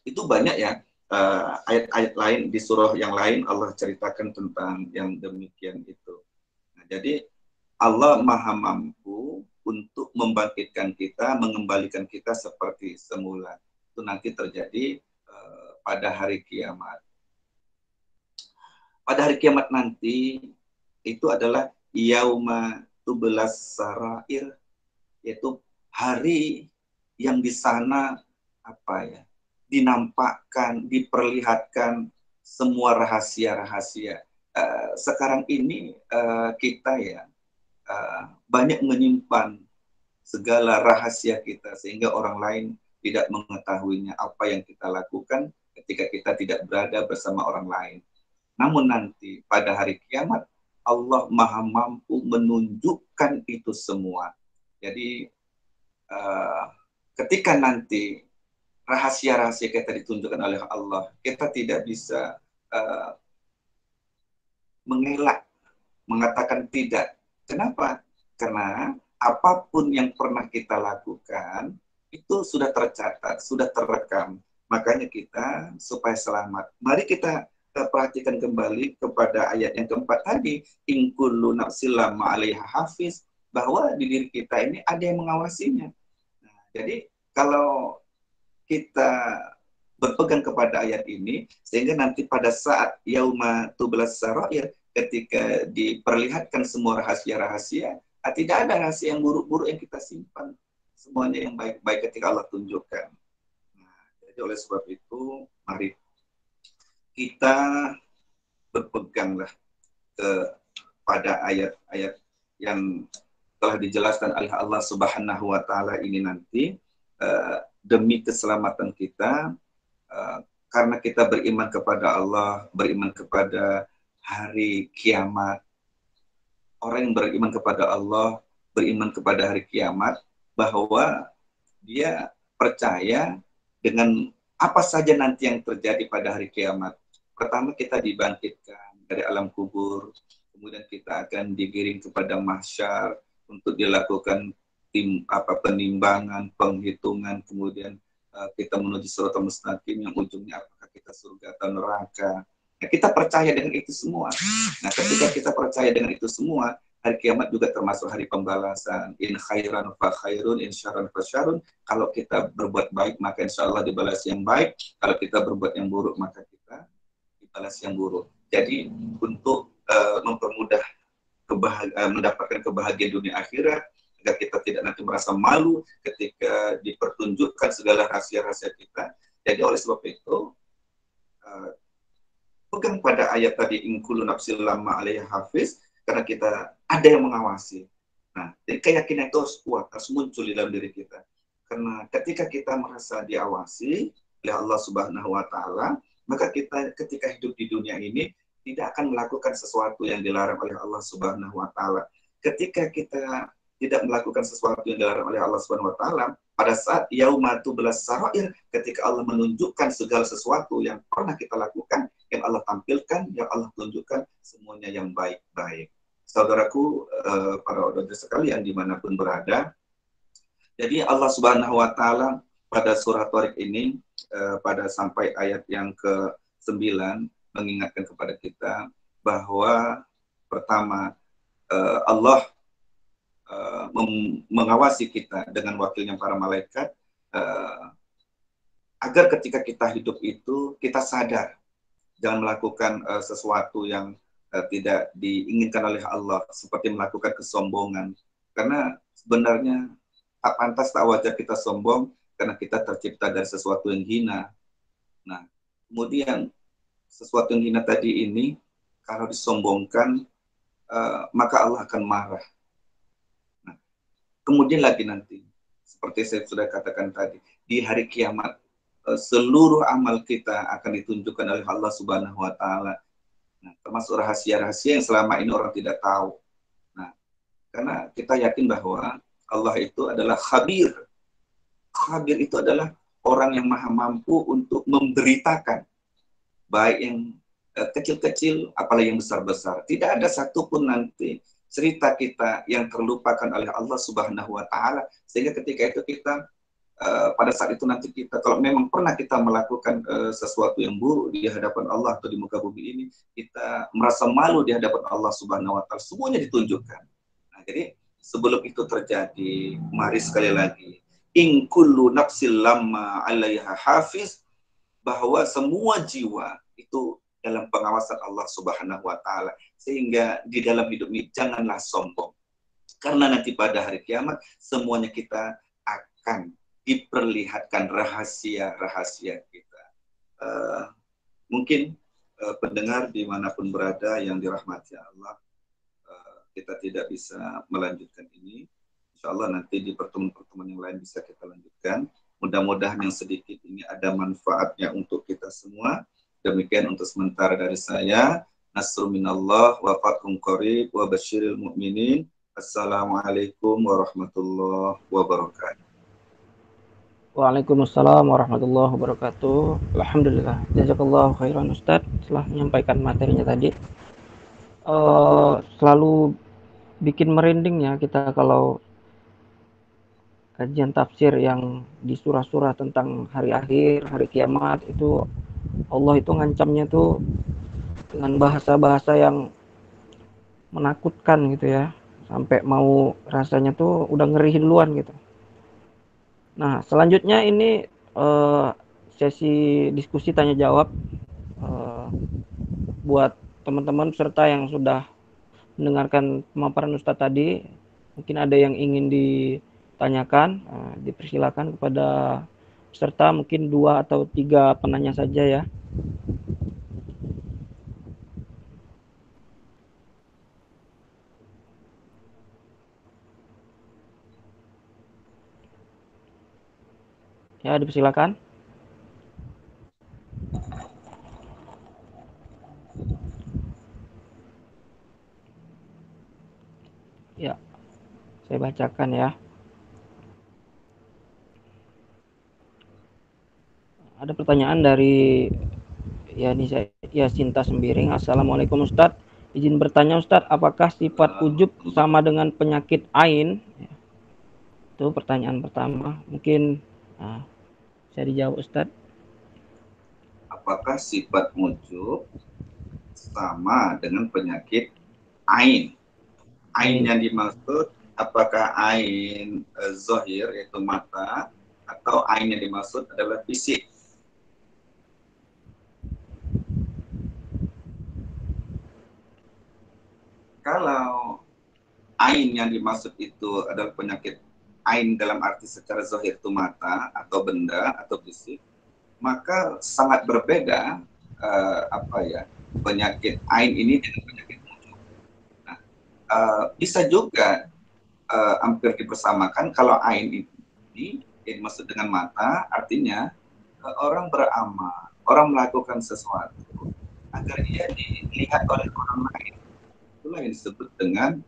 itu banyak ya ayat-ayat lain di surah yang lain Allah ceritakan tentang yang demikian itu. Nah, jadi Allah maha mampu untuk membangkitkan kita, mengembalikan kita seperti semula. Itu nanti terjadi pada hari kiamat. Pada hari kiamat nanti itu adalah yauma tubelas sarair, yaitu hari yang di sana dinampakkan, diperlihatkan semua rahasia-rahasia. Sekarang ini kita banyak menyimpan segala rahasia kita sehingga orang lain tidak mengetahuinya apa yang kita lakukan ketika kita tidak berada bersama orang lain. Namun nanti pada hari kiamat Allah maha mampu menunjukkan itu semua. Jadi ketika nanti rahasia-rahasia kita ditunjukkan oleh Allah, kita tidak bisa mengelak, mengatakan tidak. Kenapa? Karena apapun yang pernah kita lakukan, itu sudah tercatat, sudah terekam. Makanya kita, supaya selamat, mari kita perhatikan kembali kepada ayat yang keempat tadi, in kullu nafsin lamma 'alaiha hafiz, bahwa di diri kita ini ada yang mengawasinya. Nah, jadi kalau kita berpegang kepada ayat ini, sehingga nanti pada saat yauma tublas sarair, ketika diperlihatkan semua rahasia-rahasia, tidak ada rahasia yang buruk-buruk yang kita simpan. Semuanya yang baik-baik ketika Allah tunjukkan. Nah, jadi oleh sebab itu, mari kita berpeganglah kepada ayat-ayat yang telah dijelaskan oleh Allah Subhanahu wa taala ini nanti, demi keselamatan kita, karena kita beriman kepada Allah, beriman kepada hari kiamat. Orang yang beriman kepada Allah, beriman kepada hari kiamat, bahwa dia percaya dengan apa saja nanti yang terjadi pada hari kiamat. Pertama, kita dibangkitkan dari alam kubur, kemudian kita akan digiring kepada mahsyar untuk dilakukan penimbangan, penghitungan, kemudian kita menuju siratal mustaqim yang ujungnya apakah kita surga atau neraka. Nah, kita percaya dengan itu semua. Nah, ketika kita percaya dengan itu semua, hari kiamat juga termasuk hari pembalasan. In khairan fa khairun, in syarran fa syarrun. Kalau kita berbuat baik, maka insya Allah dibalas yang baik. Kalau kita berbuat yang buruk, maka kita dibalas yang buruk. Jadi untuk mempermudah mendapatkan kebahagiaan dunia akhirat, agar kita tidak nanti merasa malu ketika dipertunjukkan segala rahasia-rahasia kita. Jadi oleh sebab itu, pegang pada ayat tadi, in kullu nafsin lamma 'alaiha hafiz, karena kita ada yang mengawasi. Nah, jadi keyakinan itu harus kuat, harus muncul di dalam diri kita. Karena ketika kita merasa diawasi oleh Allah Subhanahu wa taala, maka kita ketika hidup di dunia ini tidak akan melakukan sesuatu yang dilarang oleh Allah Subhanahu wa taala. Ketika kita tidak melakukan sesuatu yang dilarang oleh Allah Subhanahu wa taala, pada saat yauma tublas sarair, ketika Allah menunjukkan segala sesuatu yang pernah kita lakukan, yang Allah tampilkan, yang Allah tunjukkan, semuanya yang baik-baik. Saudaraku, para saudara sekalian dimanapun berada, jadi Allah Subhanahu wa taala pada surah Tharik ini, pada sampai ayat yang ke-9, mengingatkan kepada kita bahwa pertama, Allah mengawasi kita dengan wakilnya para malaikat, agar ketika kita hidup itu kita sadar jangan melakukan sesuatu yang tidak diinginkan oleh Allah, seperti melakukan kesombongan, karena sebenarnya tak pantas, tak wajar kita sombong, karena kita tercipta dari sesuatu yang hina. Nah, kemudian sesuatu yang hina tadi ini kalau disombongkan, maka Allah akan marah. Kemudian lagi nanti, seperti saya sudah katakan tadi, di hari kiamat, seluruh amal kita akan ditunjukkan oleh Allah Subhanahu wa taala. Nah, termasuk rahasia-rahasia yang selama ini orang tidak tahu. Nah, karena kita yakin bahwa Allah itu adalah khabir. Khabir itu adalah orang yang maha mampu untuk memberitakan, baik yang kecil-kecil, apalagi yang besar-besar. Tidak ada satupun nanti cerita kita yang terlupakan oleh Allah Subhanahu wa taala, sehingga ketika itu kita pada saat itu nanti kita, kalau memang pernah kita melakukan sesuatu yang buruk di hadapan Allah atau di muka bumi ini, kita merasa malu di hadapan Allah Subhanahu wa taala, semuanya ditunjukkan. Nah, jadi sebelum itu terjadi, mari sekali lagi, in kullu nafsil lamma 'alaiha hafiz, bahwa semua jiwa itu dalam pengawasan Allah Subhanahu wa taala, sehingga di dalam hidup ini janganlah sombong, karena nanti pada hari kiamat semuanya kita akan diperlihatkan rahasia-rahasia kita. Mungkin pendengar dimanapun berada yang dirahmati Allah, kita tidak bisa melanjutkan ini. Insya Allah nanti di pertemuan-pertemuan yang lain bisa kita lanjutkan. Mudah-mudahan yang sedikit ini ada manfaatnya untuk kita semua. Demikian untuk sementara dari saya. Nasrul minallah wa fathun qarib wa basyiril mu'minin. Assalamualaikum warahmatullahi wabarakatuh. Waalaikumsalam warahmatullahi wabarakatuh. Alhamdulillah. Jazakallahu khairan Ustaz telah menyampaikan materinya tadi. Selalu bikin merinding ya kita kalau kajian tafsir yang di surah-surah tentang hari akhir, hari kiamat itu Allah itu ngancamnya tuh dengan bahasa-bahasa yang menakutkan gitu ya. Sampai mau rasanya tuh udah ngeri duluan gitu. Nah, selanjutnya ini sesi diskusi tanya jawab buat teman-teman peserta yang sudah mendengarkan pemaparan Ustadz tadi. Mungkin ada yang ingin ditanyakan, dipersilakan kepada peserta, mungkin 2 atau 3 penanya saja ya. Ya, dipersilakan. Ya, saya bacakan ya. Ada pertanyaan dari Sinta Sembiring. Assalamualaikum Ustadz. Izin bertanya Ustadz, apakah sifat ujub sama dengan penyakit ain? Itu pertanyaan pertama. Mungkin saya dijawab Ustadz. Apakah sifat ujub sama dengan penyakit ain? Ain yang dimaksud apakah ain zahir yaitu mata, atau ain yang dimaksud adalah fisik? Kalau ain yang dimaksud itu adalah penyakit ain dalam arti secara zahir itu mata atau benda atau fisik, maka sangat berbeda penyakit ain ini dengan penyakit ujub. Nah, bisa juga hampir dipersamakan kalau ain ini dimaksud dengan mata, artinya orang beramal, orang melakukan sesuatu agar dia dilihat oleh orang lain. Itulah yang disebut dengan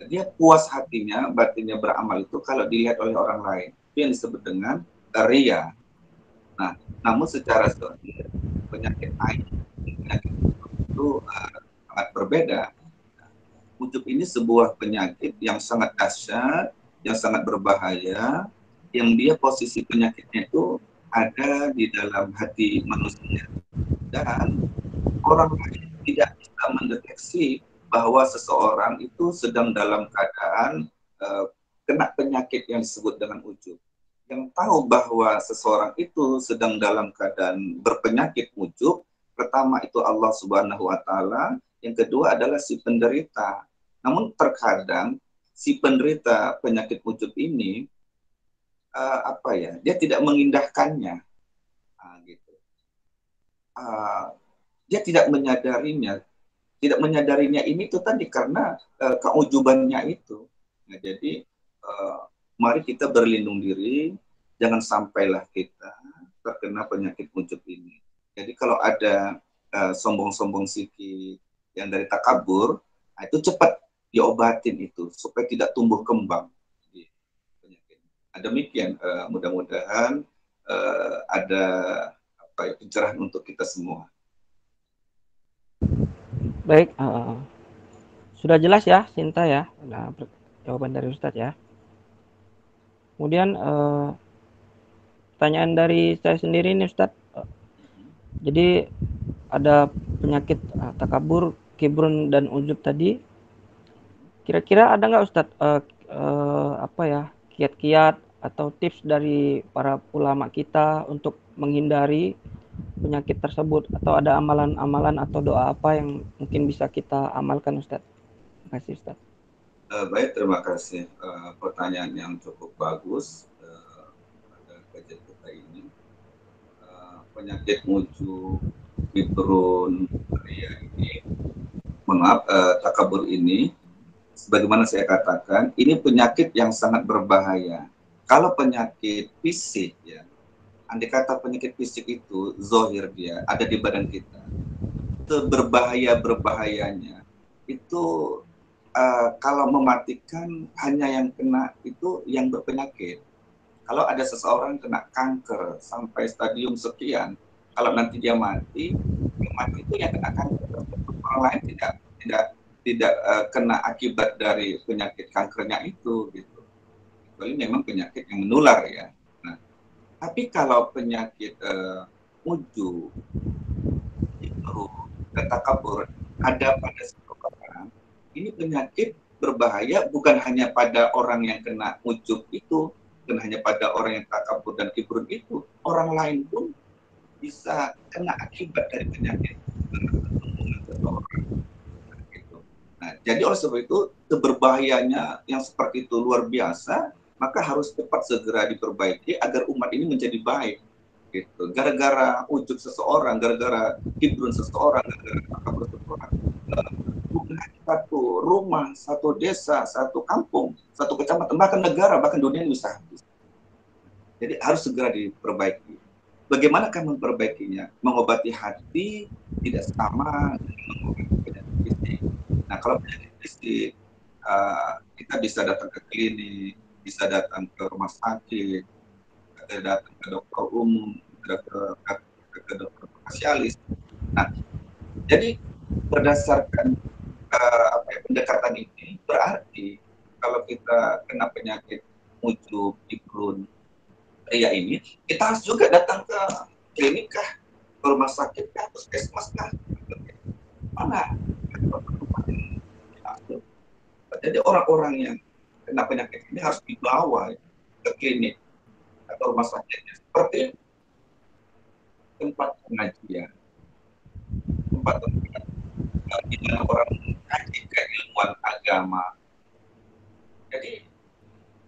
dia puas hatinya, batinnya beramal itu kalau dilihat oleh orang lain. Itu yang disebut dengan riya. Nah, namun secara zahir penyakit ain itu sangat berbeda. Ujub ini sebuah penyakit yang sangat dahsyat, yang sangat berbahaya, yang dia posisi penyakitnya itu ada di dalam hati manusia. Dan orang lain tidak bisa mendeteksi bahwa seseorang itu sedang dalam keadaan kena penyakit yang disebut dengan ujub. Yang tahu bahwa seseorang itu sedang dalam keadaan berpenyakit ujub, pertama itu Allah Subhanahu wa taala, yang kedua adalah si penderita. Namun terkadang si penderita penyakit ujub ini dia tidak mengindahkannya. Gitu. Dia tidak menyadarinya. Tidak menyadarinya ini itu tadi karena keujubannya itu. Nah, jadi mari kita berlindung diri, jangan sampailah kita terkena penyakit ujub ini. Jadi kalau ada sombong-sombong sikit yang dari takabur, itu cepat diobatin itu supaya tidak tumbuh kembang penyakit. Demikian, mudah-mudahan ada pencerahan untuk kita semua. Baik, sudah jelas ya Sinta ya, nah, jawaban dari Ustadz ya. Kemudian pertanyaan dari saya sendiri nih Ustadz. Jadi ada penyakit takabur, kibrun dan ujub tadi. Kira-kira ada nggak Ustadz kiat-kiat atau tips dari para ulama kita untuk menghindari penyakit tersebut, atau ada amalan-amalan atau doa apa yang mungkin bisa kita amalkan Ustadz? Terima kasih Ustadz. Baik, terima kasih. Pertanyaan yang cukup bagus pada kajian kita ini. Penyakit ujub, kibrun, takabur ini, sebagaimana saya katakan, ini penyakit yang sangat berbahaya. Kalau penyakit fisik, ya, andai kata penyakit fisik itu zahir dia ada di badan kita, berbahayanya itu kalau mematikan hanya yang kena itu yang berpenyakit. Kalau ada seseorang kena kanker sampai stadium sekian, kalau nanti dia mati itu yang kena kanker. Orang lain tidak kena akibat dari penyakit kankernya itu, gitu. Kecuali memang penyakit yang menular ya. Nah, tapi kalau penyakit ujub, itu takabur ada pada satu orang, ini penyakit berbahaya bukan hanya pada orang yang kena ujub itu, bukan hanya pada orang yang takabur dan kibrun itu, orang lain pun bisa kena akibat dari penyakit seseorang. Gitu. Nah, jadi oleh sebab itu berbahayanya yang seperti itu luar biasa, maka harus cepat segera diperbaiki agar umat ini menjadi baik. Gitu. Gara-gara ujub seseorang, gara-gara kibrun seseorang, gara-gara takabur seseorang, bukan satu rumah, satu desa, satu kampung, satu kecamatan, bahkan negara, bahkan dunia ini bisa habis. Jadi harus segera diperbaiki. Bagaimana kan memperbaikinya? Mengobati hati tidak sama dengan mengobati penyakit fisik. Nah, kalau penyakit fisik, kita bisa datang ke klinik, bisa datang ke rumah sakit, kita datang ke dokter umum, ke dokter spesialis. Nah, jadi berdasarkan pendekatan ini berarti kalau kita kena penyakit ujub, kibrun, ria ini, kita harus juga datang ke klinik kah, ke rumah sakit kah, puskesmas kah, mana? Jadi orang-orang yang kena penyakit ini harus dibawa ke klinik atau rumah sakit seperti tempat pengajian, tempat di mana orang mengkaji keilmuan agama. Jadi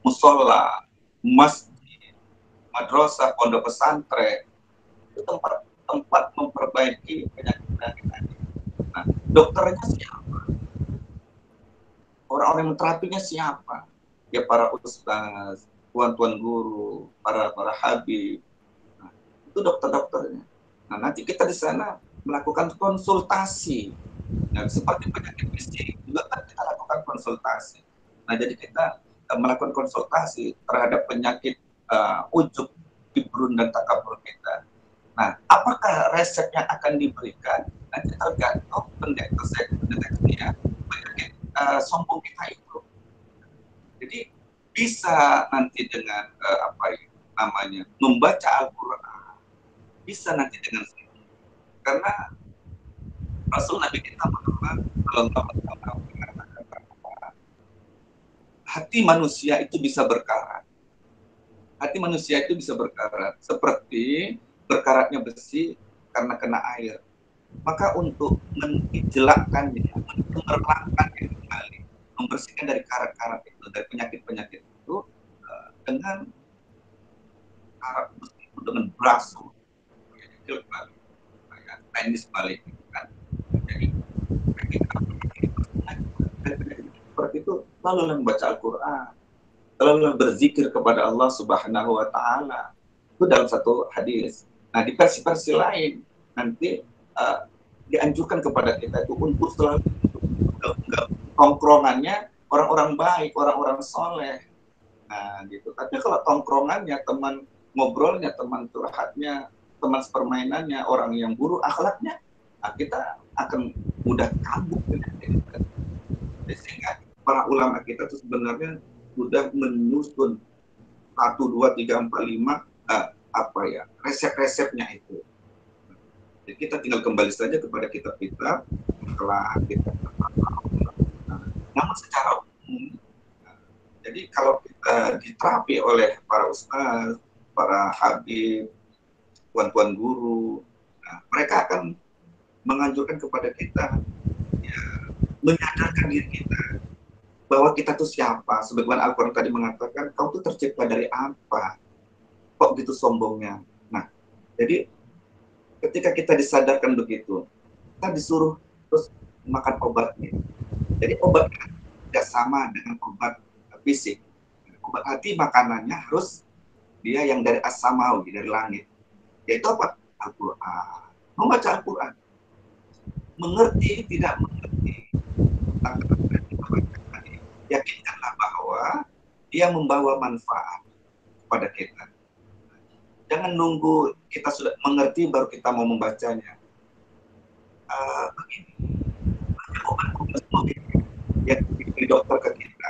musola, masjid, madrasah, pondok pesantren itu tempat memperbaiki penyakit tadi. Nah, dokternya siapa? Orang-orang yang terapinya siapa? Ya para ustaz, tuan-tuan guru, para habib. Nah, itu dokter-dokternya. Nah, nanti kita di sana melakukan konsultasi. Nah, seperti penyakit fisik juga kan kita lakukan konsultasi. Nah, jadi kita melakukan konsultasi terhadap penyakit ujub, kibrun, dan takabur kita. Nah, apakah resep yang akan diberikan? Nanti tergantung pendeteksinya penyakit sombong kita itu. Jadi bisa nanti dengan membaca Al-Quran, bisa nanti dengan karena Rasul Nabi kita Muhammad Sallallahu Alaihi Wasallam, hati manusia itu bisa berkarat. Hati manusia itu bisa berkarat seperti berkaratnya besi karena kena air. Maka untuk menjelakkannya, menerangkannya kembali, membersihkan dari karat-karat itu, dari penyakit-penyakit itu dengan karat besi itu, dengan braso, teknis balik, kan? Jadi seperti itu, lalu membaca Al-Quran, lalu berzikir kepada Allah Subhanahu Wa Taala. Itu dalam satu hadis. Nah, di versi-versi lain nanti dianjurkan kepada kita itu untuk selalu tongkrongannya orang-orang baik, orang-orang soleh. Nah, gitu. Tapi kalau tongkrongannya, teman ngobrolnya, teman curhatnya, teman permainannya, orang yang buruk akhlaknya, nah kita akan mudah kambuh penyakit. Sehingga para ulama kita itu sebenarnya sudah menyusun 1, 2, 3, 4, 5 resep-resepnya itu. Jadi kita tinggal kembali saja kepada kitab-kitab setelah kita namun secara umum, jadi kalau kita diterapi oleh para ustaz, para habib, tuan-tuan guru, mereka akan menganjurkan kepada kita ya, menyadarkan diri kita bahwa kita tuh siapa. Sebagaimana Al-Quran tadi mengatakan, kau tuh tercipta dari apa? Kok gitu sombongnya? Nah, jadi ketika kita disadarkan begitu, kita disuruh terus makan obatnya. Jadi obat tidak sama dengan obat fisik. Obat hati makanannya harus dia yang dari as-samawi, dari langit. Yaitu apa? Al-Quran. Membaca Al-Quran. Mengerti, tidak mengerti. yakinkanlah bahwa dia membawa manfaat kepada kita. Jangan nunggu kita sudah mengerti baru kita mau membacanya. Begini, obat-obat yang diberi dokter ke kita,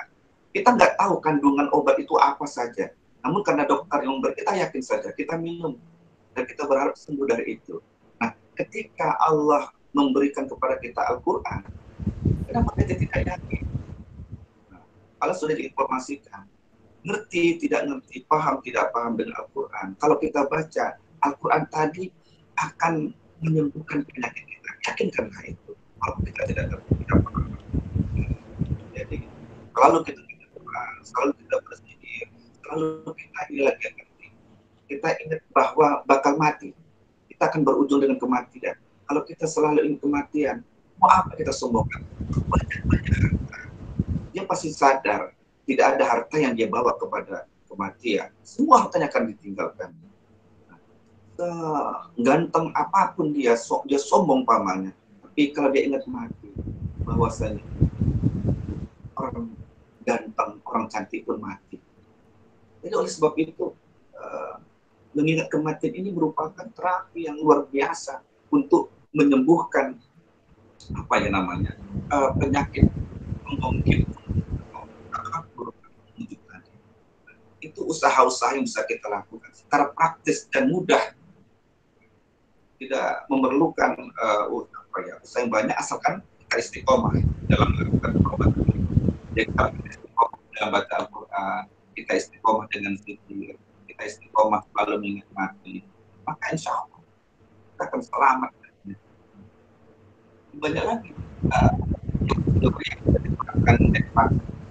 kita nggak tahu kandungan obat itu apa saja. Namun karena dokter yang memberi, kita yakin saja, kita minum dan kita berharap sembuh dari itu. Nah, ketika Allah memberikan kepada kita Al-Quran, kenapa kita tidak yakin? Nah, kalau sudah diinformasikan, ngerti, tidak ngerti, paham, tidak paham dengan Al-Quran. Kalau kita baca, Al-Quran tadi akan menyembuhkan penyakit kita. Yakinkanlah itu. Kalau kita tidak ngerti, tidak paham. Jadi, selalu kita berdoa, selalu kita berzikir, selalu kita ingat ngerti. Kita ingat bahwa bakal mati. Kita akan berujung dengan kematian. Kalau kita selalu ingin kematian, mau apa kita sombongkan? Banyak-banyak harta. Dia pasti sadar tidak ada harta yang dia bawa kepada kematian. Semua hartanya akan ditinggalkan. Ganteng apapun dia sombong pamannya. Tapi kalau dia ingat mati, bahwasanya orang ganteng, orang cantik pun mati. Jadi oleh sebab itu, mengingat kematian ini merupakan terapi yang luar biasa untuk menyembuhkan penyakit mungkin itu usaha-usaha yang bisa kita lakukan secara praktis dan mudah, tidak memerlukan usaha yang banyak asalkan kita istiqomah dalam melakukan perobatan. Jadi kita istiqomah dalam baca Al-Quran, kita istiqomah dengan zikir, kita istiqomah selalu mengingat mati, maka insya Allah kita akan selamat. Banyak lagi yang kita diterapkan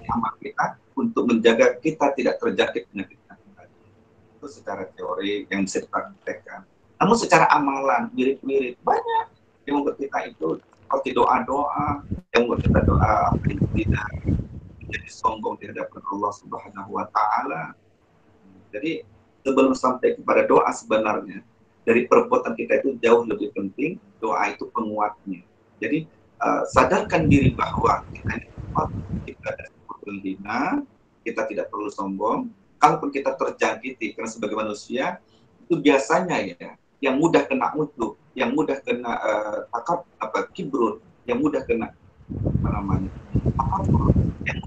sama kita untuk menjaga kita tidak terjangkit penyakit tadi. Itu secara teori yang bisa dipraktekkan. Namun secara amalan mirip-mirip, banyak yang membuat kita itu seperti doa-doa yang membuat kita doa tidak menjadi sombong di hadapan Allah Subhanahu wa Ta'ala. Jadi sebelum sampai kepada doa, sebenarnya dari perbuatan kita itu jauh lebih penting doa itu penguatnya. Jadi sadarkan diri bahwa kita ada hina, kita tidak perlu sombong. Kalaupun kita terjangkiti, karena sebagai manusia itu biasanya ya yang mudah kena mutu, yang mudah kena kibrut, yang mudah kena yang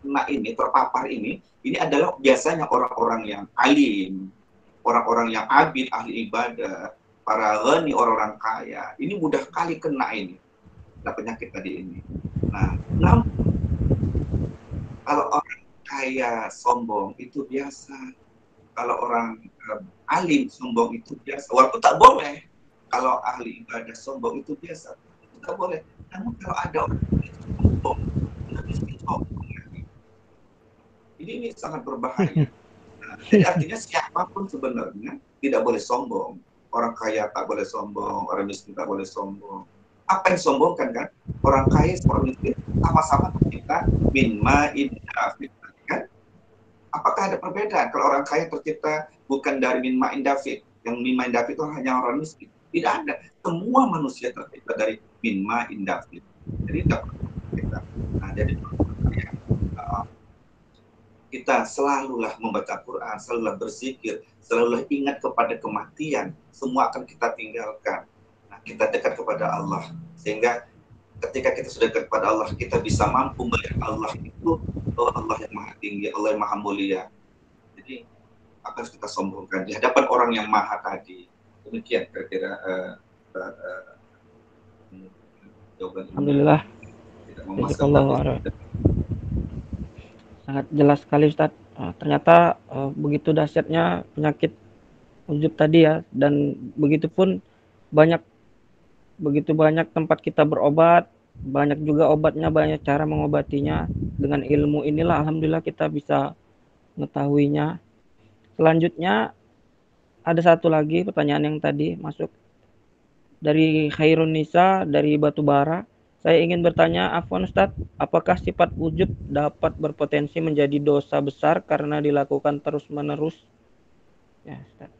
kena ini terpapar ini adalah biasanya orang-orang yang alim, orang-orang yang abid, ahli ibadah, para ghani, orang-orang kaya. Ini mudah kali kena ini, penyakit tadi ini. Nah, kalau orang kaya sombong itu biasa. Kalau orang alim sombong itu biasa. Walaupun tak boleh. Kalau ahli ibadah sombong itu biasa. Itu tak boleh. Namun kalau ada orang sombong, ini sangat berbahaya. Nah, jadi artinya siapapun sebenarnya tidak boleh sombong. Orang kaya tak boleh sombong, orang miskin tak boleh sombong. Apa yang sombongkan kan? Orang kaya, orang miskin sama-sama tercipta min ma'in dafid, kan? Apakah ada perbedaan? Kalau orang kaya tercipta bukan dari min ma'in dafid, yang min ma'in dafid itu hanya orang miskin. Tidak ada. Semua manusia tercipta dari min ma'in dafid. Jadi tidak kita. Nah, jadi kita selalulah membaca Quran, selalulah berzikir, selalulah ingat kepada kematian. Semua akan kita tinggalkan. Nah, kita dekat kepada Allah. Sehingga ketika kita sudah dekat kepada Allah, kita bisa mampu melihat Allah itu Allah yang maha tinggi, Allah yang maha mulia. Jadi, apa harus kita sombongkan di hadapan orang yang maha tadi. Demikian kira-kira jawaban. Alhamdulillah. Sangat jelas sekali Ustadz. Ternyata begitu dahsyatnya penyakit ujub tadi ya, dan begitu banyak tempat kita berobat, banyak juga obatnya, banyak cara mengobatinya. Dengan ilmu inilah alhamdulillah kita bisa mengetahuinya. Selanjutnya ada satu lagi pertanyaan yang tadi masuk dari Khairun Nisa dari Batubara. Saya ingin bertanya, afwan Ustadz, apakah sifat ujub dapat berpotensi menjadi dosa besar karena dilakukan terus-menerus? Ya, Ustadz.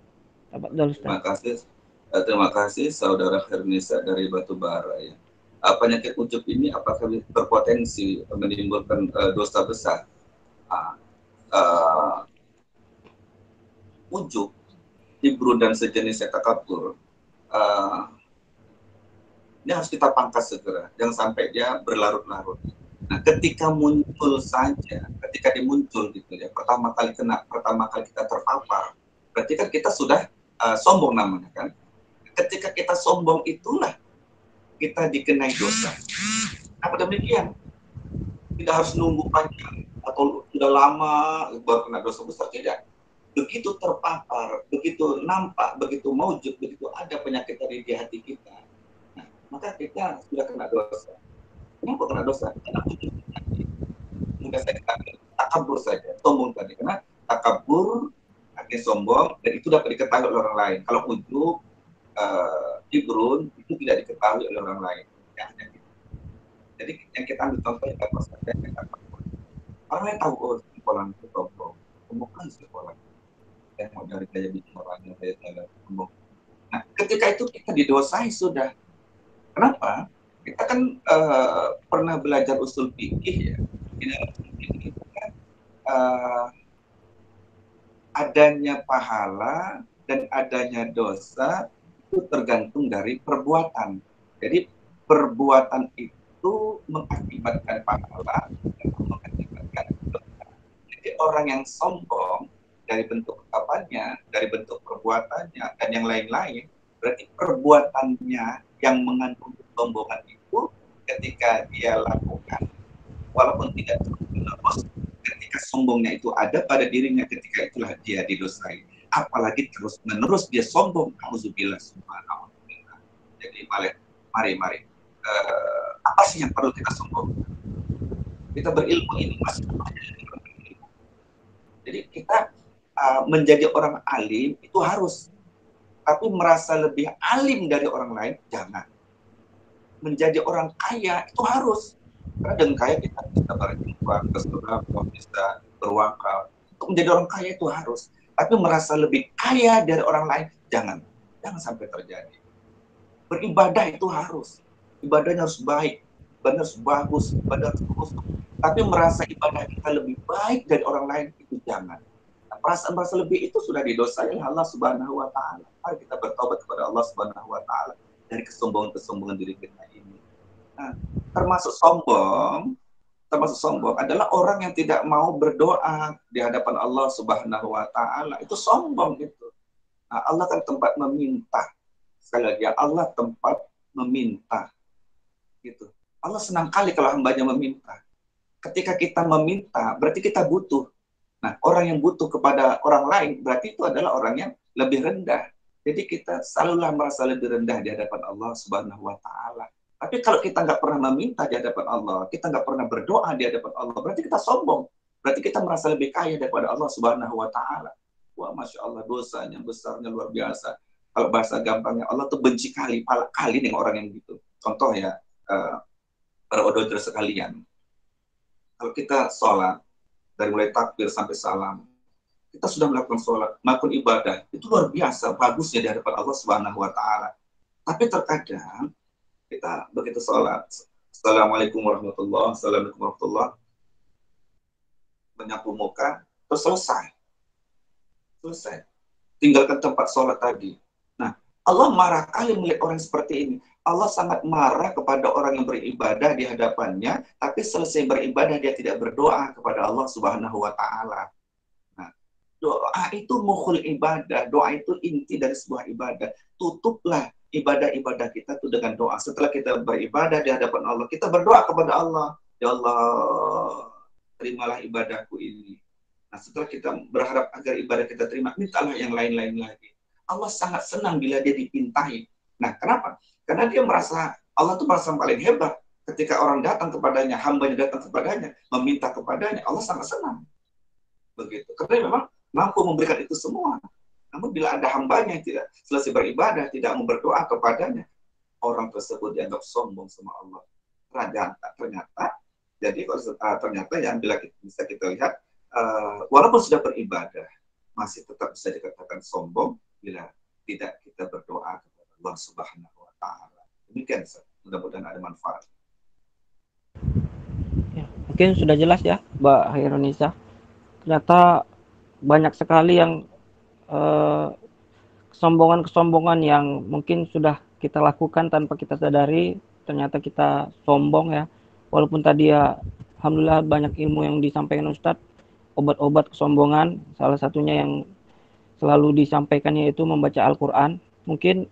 Terima kasih saudara Khairun Nisa dari Batubara ya. penyakit ujub ini apakah berpotensi menimbulkan dosa besar? Uh, uh, Ujub, kibru dan sejenisnya takabur, ini harus kita pangkas segera, jangan sampai dia berlarut-larut. Nah, ketika muncul saja, ketika dia muncul gitu ya, pertama kali kita terpapar, berarti kan kita sudah sombong namanya kan. Ketika kita sombong itulah kita dikenai dosa. Apa demikian? Tidak harus nunggu panjang atau sudah lama baru kena dosa besar, tidak. Begitu terpapar, begitu nampak, begitu maujud, begitu ada penyakit tadi di hati kita, nah, maka kita sudah kena dosa. Kenapa kena dosa? Karena ujub tadi. Mudah saya katakan, takabur saja, sombong tadi. Karena takabur artinya sombong, dan itu dapat diketahui oleh orang lain. Kalau ujub, kibrun, itu tidak diketahui oleh orang lain. Jadi yang kita ambil contohnya apa saja yang takabur. Orang lain tahu, oh, sekolah itu sombong, bukan sekolah. Yang mau dari gaya bicaranya, gaya sombong. Nah, ketika itu kita didosai sudah. Kenapa? Kita kan pernah belajar usul fikih ya. Di dalam usul fikih itu kan adanya pahala dan adanya dosa itu tergantung dari perbuatan. Jadi perbuatan itu mengakibatkan pahala dan mengakibatkan dosa. Jadi orang yang sombong dari bentuk apanya, dari bentuk perbuatannya dan yang lain-lain, berarti perbuatannya yang mengandung kesombongan itu ketika dia lakukan, walaupun tidak terus, ketika sombongnya itu ada pada dirinya, ketika itulah dia didosai. Apalagi terus menerus dia sombong, auzubillah subhanallah. Jadi mari, apa sih yang perlu kita sombong? Kita berilmu ini masih berilmu. Jadi kita menjadi orang alim itu harus, tapi merasa lebih alim dari orang lain jangan. Menjadi orang kaya itu harus, karena dengan kaya kita bisa berinfak, bisa berwakaf. Untuk menjadi orang kaya itu harus, tapi merasa lebih kaya dari orang lain jangan sampai terjadi. Beribadah itu harus, ibadahnya harus baik, ibadahnya harus bagus, ibadah harus khusyuk. Tapi merasa ibadah kita lebih baik dari orang lain itu jangan. Perasaan lebih itu sudah didosai oleh Allah Subhanahu wa taala. Mari kita bertobat kepada Allah Subhanahu wa taala dari kesombongan diri kita ini. Nah, termasuk sombong adalah orang yang tidak mau berdoa di hadapan Allah Subhanahu wa taala. Itu sombong gitu. Nah, Allah kan tempat meminta. Sekali lagi, Allah tempat meminta. Gitu. Allah senang kali kalau hambanya meminta. Ketika kita meminta, berarti kita butuh. Nah, orang yang butuh kepada orang lain, berarti itu adalah orang yang lebih rendah. Jadi kita selalulah merasa lebih rendah di hadapan Allah Subhanahu wa taala. Tapi kalau kita nggak pernah meminta di hadapan Allah, kita nggak pernah berdoa di hadapan Allah, berarti kita sombong. Berarti kita merasa lebih kaya daripada Allah Subhanahu wa taala. Wah, Masya Allah, dosanya besarnya luar biasa. Kalau bahasa gampangnya, Allah tuh benci kali dengan orang yang gitu. Contoh ya, para auditor sekalian. Kalau kita sholat, dari mulai takbir sampai salam, kita sudah melakukan sholat, melakukan ibadah, itu luar biasa, bagusnya di hadapan Allah Subhanahu wa taala. Tapi terkadang kita begitu sholat, Assalamualaikum warahmatullahi wabarakatuh, menyapu muka, terus selesai. Tinggalkan tempat sholat tadi. Nah, Allah marah kali melihat orang seperti ini. Allah sangat marah kepada orang yang beribadah di hadapannya, tapi selesai beribadah dia tidak berdoa kepada Allah Subhanahu wa taala. Nah, doa itu mukhul ibadah, doa itu inti dari sebuah ibadah. Tutuplah ibadah-ibadah kita tuh dengan doa. Setelah kita beribadah di hadapan Allah, kita berdoa kepada Allah, ya Allah, terimalah ibadahku ini. Nah, setelah kita berharap agar ibadah kita terima, mintalah yang lain-lain lagi. Allah sangat senang bila dia dipintai. Nah, kenapa? Karena dia merasa, Allah tuh merasa paling hebat. Ketika orang datang kepadanya, hambanya datang kepadanya, meminta kepadanya, Allah sangat senang. Begitu. Karena memang mampu memberikan itu semua. Namun bila ada hambanya yang tidak selesai beribadah, tidak mau berdoa kepadanya, orang tersebut dianggap sombong sama Allah. Ternyata, jadi ternyata yang bila bisa kita lihat, walaupun sudah beribadah, masih tetap bisa dikatakan sombong bila tidak kita berdoa kepada Allah Subhanahu wa taala. Demikian, mudah-mudahan ada manfaat. mungkin sudah jelas ya Mbak Hironisa. Ternyata banyak sekali yang kesombongan-kesombongan yang mungkin sudah kita lakukan tanpa kita sadari. Ternyata kita sombong ya. Walaupun tadi ya alhamdulillah banyak ilmu yang disampaikan Ustadz, obat-obat kesombongan, salah satunya yang selalu disampaikan yaitu membaca Al-Quran. Mungkin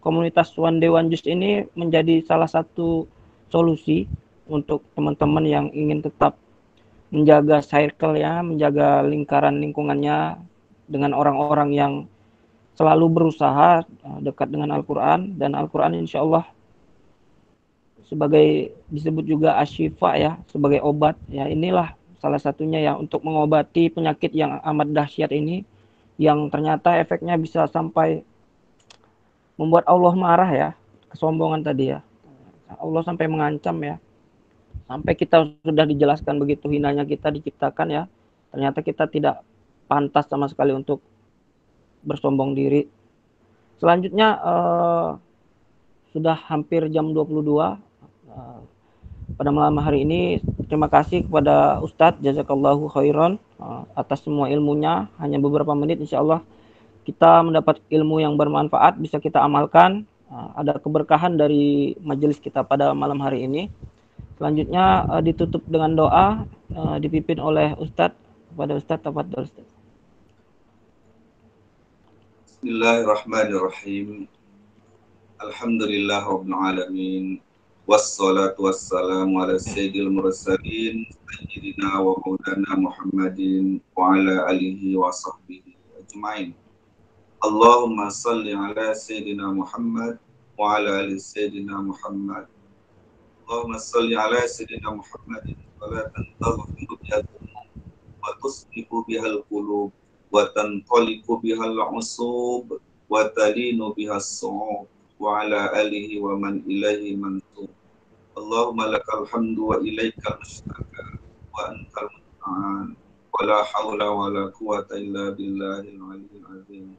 komunitas One Day One Juice ini menjadi salah satu solusi untuk teman-teman yang ingin tetap menjaga circle ya, menjaga lingkaran lingkungannya dengan orang-orang yang selalu berusaha dekat dengan Al-Quran. Dan Al-Quran insya Allah sebagai disebut juga asyifa ya, sebagai obat ya, inilah salah satunya ya untuk mengobati penyakit yang amat dahsyat ini, yang ternyata efeknya bisa sampai membuat Allah marah ya, kesombongan tadi ya. Allah sampai mengancam ya, sampai kita sudah dijelaskan begitu hinanya kita diciptakan ya, ternyata kita tidak pantas sama sekali untuk bersombong diri. Selanjutnya sudah hampir jam 22 pada malam hari ini. Terima kasih kepada Ustadz jazakallahu khairan atas semua ilmunya. Hanya beberapa menit insya Allah kita mendapat ilmu yang bermanfaat, bisa kita amalkan. Ada keberkahan dari majelis kita pada malam hari ini. Selanjutnya ditutup dengan doa dipimpin oleh Ustadz. Kepada Ustadz, tafadhol Ustadz. Bismillahirrahmanirrahim. Alhamdulillah rabbil alamin. Wassalatu wassalamu ala sayyidil mursalin sayyidina wa maulana Muhammadin wa ala alihi wa sahbihi ajmain. Allahumma salli ala sayyidina Muhammad wa ala ali sayyidina Muhammad. Allahumma salli ala sayyidina Muhammadin salatan taghfiru biha dzunub wa tusbihu bihal qulub wa tanqaliqu bihal usub wa talinu bihas su'ub wa ala alihi wa man ilaihi mansub. Allahumma lakal hamdu wa ilaikal mushtaka wa antal musta'an wa la hawla wa la quwata illa billahil aliyyil azim.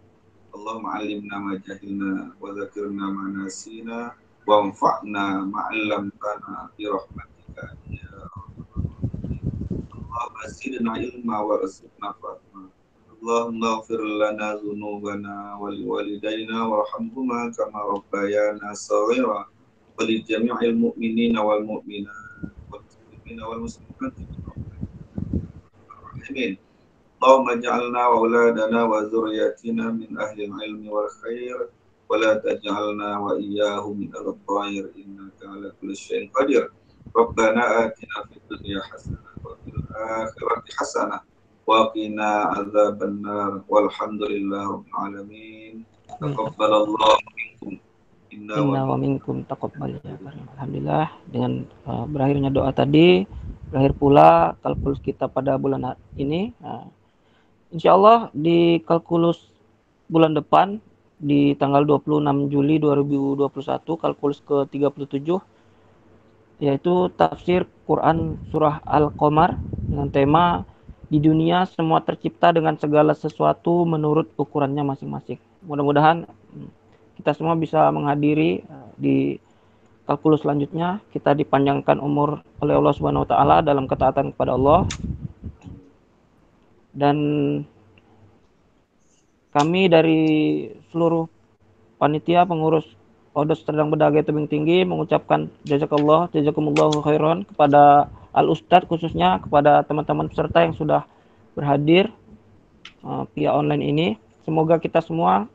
Allahumma alimna ma jahilna wa dzakirna ma nasina wa anfa'na ma 'allamtana bi rahmatika ya rabbal alamin. Allahumma zidna ilma wa rizqna fatma. Allahumma ighfir lana dhunubana wa liwalidayna warhamhuma kama rabbayana shaghira. ولجميع المؤمنين والمؤمنات والمسلمين والمسلمات آمين. اللهم اجعلنا وأولادنا وذرياتنا من أهل العلم والخير ولا تجعلنا وإياهم من أهل الضير إنك على كل شيء قدير. ربنا آتنا في الدنيا حسنة وفي الآخرة حسنة وقنا عذاب النار والحمد لله رب العالمين. تقبل الله منكم Inna wa minkum taqabbal ya karim. Alhamdulillah, dengan berakhirnya doa tadi, berakhir pula kalkulus kita pada bulan ini. Insya Allah di kalkulus bulan depan di tanggal 26 Juli 2021, kalkulus ke-37, yaitu tafsir Quran surah Al-Qamar dengan tema di dunia semua tercipta dengan segala sesuatu menurut ukurannya masing-masing. Mudah-mudahan kita semua bisa menghadiri di kalkulus selanjutnya. Kita dipanjangkan umur oleh Allah Subhanahu wa taala dalam ketaatan kepada Allah. Dan kami dari seluruh panitia pengurus Odos Serdang Bedagai Tebing Tinggi mengucapkan jazakumullahu khairan kepada Al-Ustadz, khususnya kepada teman-teman peserta yang sudah berhadir via online ini. Semoga kita semua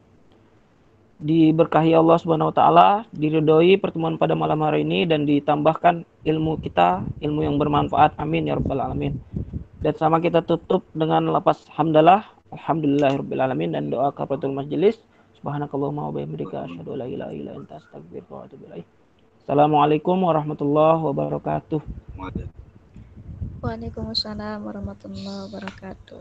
diberkahi Allah Subhanahu wa taala, diridhoi pertemuan pada malam hari ini dan ditambahkan ilmu kita, ilmu yang bermanfaat. Amin ya rabbal alamin. Dan sama kita tutup dengan lafaz hamdalah, alhamdulillahirabbil alamin, dan doa kafaratul majelis. Subhanakallahumma wa bihamdika asyhadu an la ilaha illa anta astaghfiruka wa atubu ilaik. Assalamualaikum warahmatullahi wabarakatuh. Waalaikumsalam warahmatullahi wabarakatuh.